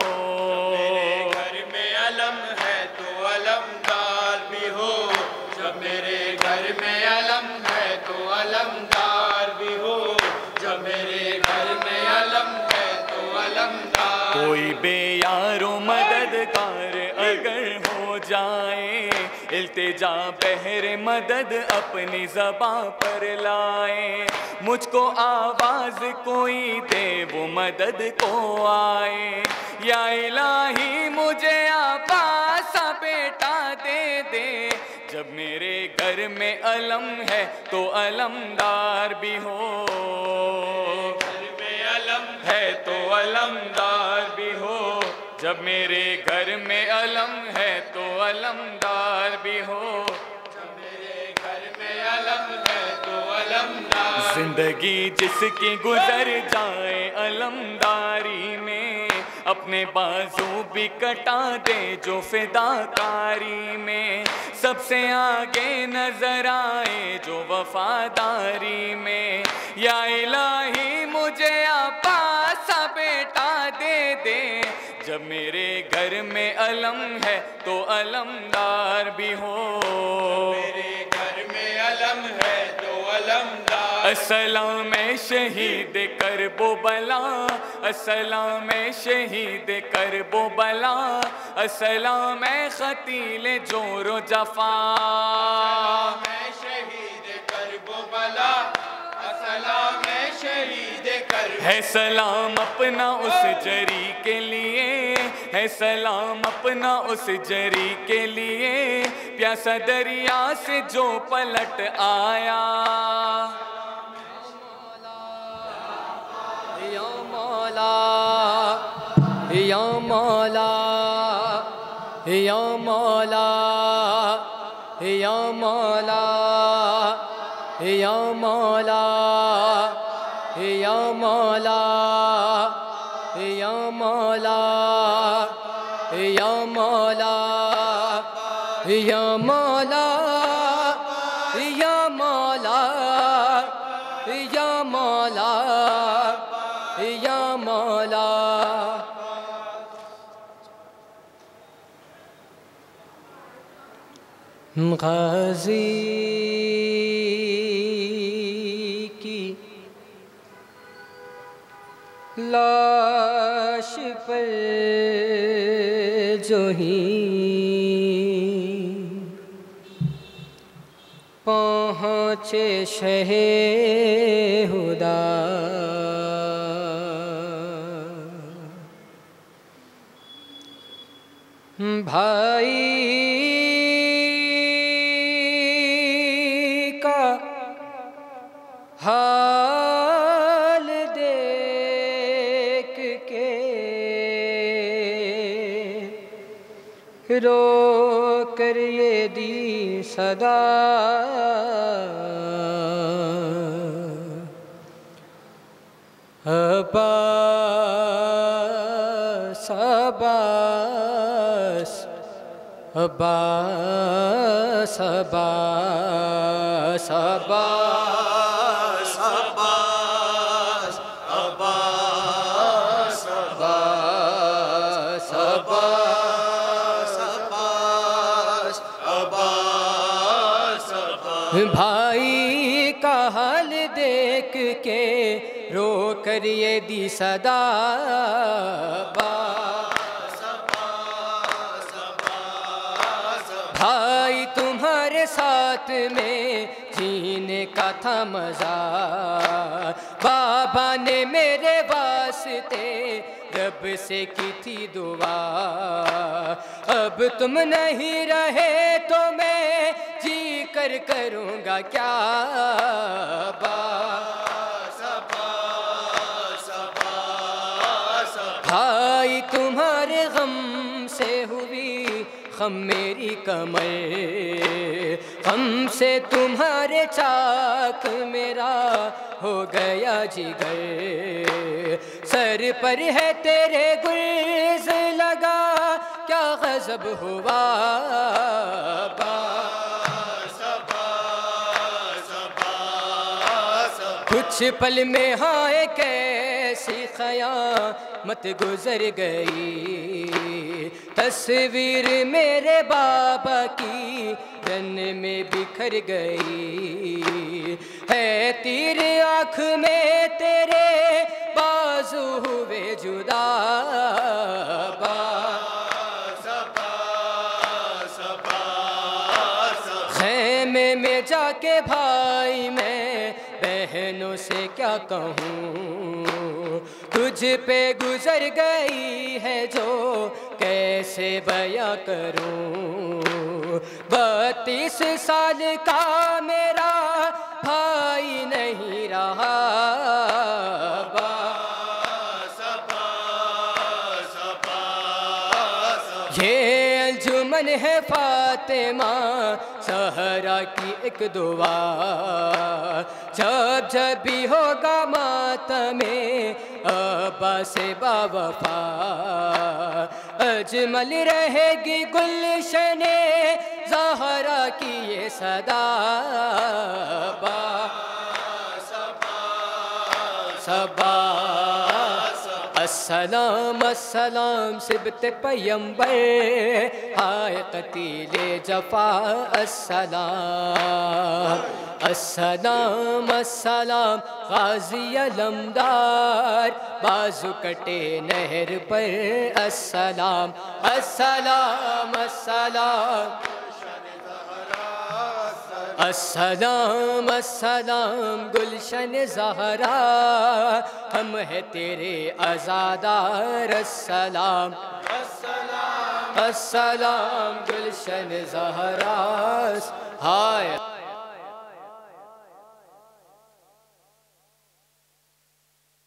घर में अलम है तो अलमदार भी हो, जब मेरे घर में अलम है तो अलमदार भी हो, जब मेरे घर में अलम है तो अलमदार। कोई बेयारो मददगार अगर हो जाए, इल्तिजा बहर मदद अपनी ज़बां पर लाए, मुझको आवाज़ कोई दे वो मदद को आए। या इलाही मुझे अब्बास बेटा दे दे, जब मेरे घर में अलम है तो अलमदार भी हो, घर में अलम है तो अलमदार भी हो, जब मेरे घर में अलम है तो अलमदार भी हो, जब मेरे घर में अलम है तो अलमदार। जिंदगी जिसकी गुजर जाए अलमदारी में, अपने बाजू भी कटा दे जो फिदाकारी में, सबसे आगे नजर आए जो वफादारी में। या इलाही मुझे अब्बास बेटा दे दे, जब मेरे घर में अलम है तो अलमदार भी हो, मेरे घर में अलम है तो अलमदार। अस्सलाम शहीद करबो बला, अस्सलाम शहीद करबो बला, अस्सलाम खतील जोरो जफा, शहीद करबो बला, अस्सलाम शहीद कर। है सलाम अपना उस जरी के लिए, है सलाम अपना उस जरी के लिए, प्यासा दरिया से जो पलट आया। या मौला, या मौला, या मौला, या मौला, या मौला, या मौला, या मौला। मौला या मौला या मौला या मौला। गाजी की लाश पर जो ही पहुँचे शहे हुदा, भाई का हाल देख के रो कर ये दी सदा, अब्बास अब्बास अब्बास अब्बास अब्बास अब्बास अब्बास अब्बास अब्बास अब्बास अब्बास। भाई का हाल देख के रो कर ये दी सदा, भाई तुम्हारे साथ में जीने का था मजा, बाबा ने मेरे वास्ते रब से की थी दुआ, अब तुम नहीं रहे तो मैं जी कर करूँगा क्या। भाई तुम्हारे गम से हुई गम मेरी कमर, गम से तुम्हारे चाक मेरा हो गया जिगर, सर पर है तेरे गुर्ज लगा क्या गजब हुआ। कुछ पल में हाय कैसी क़यामत गुजर गई, तस्वीर मेरे बाबा की रन में बिखर गई, है तीर आँख में तेरे बाजू हुए जुदा। खैमे में जाके भाई मैं बहनों से क्या कहूँ, तुझ पे गुजर गई है जो कैसे बयां करूँ। 32 साल का मेरा भाई नहीं रहा, ये अंजुमन है फातिमा सहरा की एक दुआ, जब जब भी होगा मातमे अब्बा से बावफा, अजमल रहेगी गुलशने ज़हरा की ये सदा। अस्सलाम अस्सलाम सिबत पैगंबर हाय कतीले जफा, अस्सलाम अस्सलाम अस्सलाम गाजी अलमदार बाजू कटे नहर पर, अस्सलाम अस्सलाम अस्सलाम अस्सलाम अस्सलाम गुलशन ज़हरा, हम है तेरे आज़ादार, अस्सलाम अस्सलाम गुलशन ज़हरा। हाय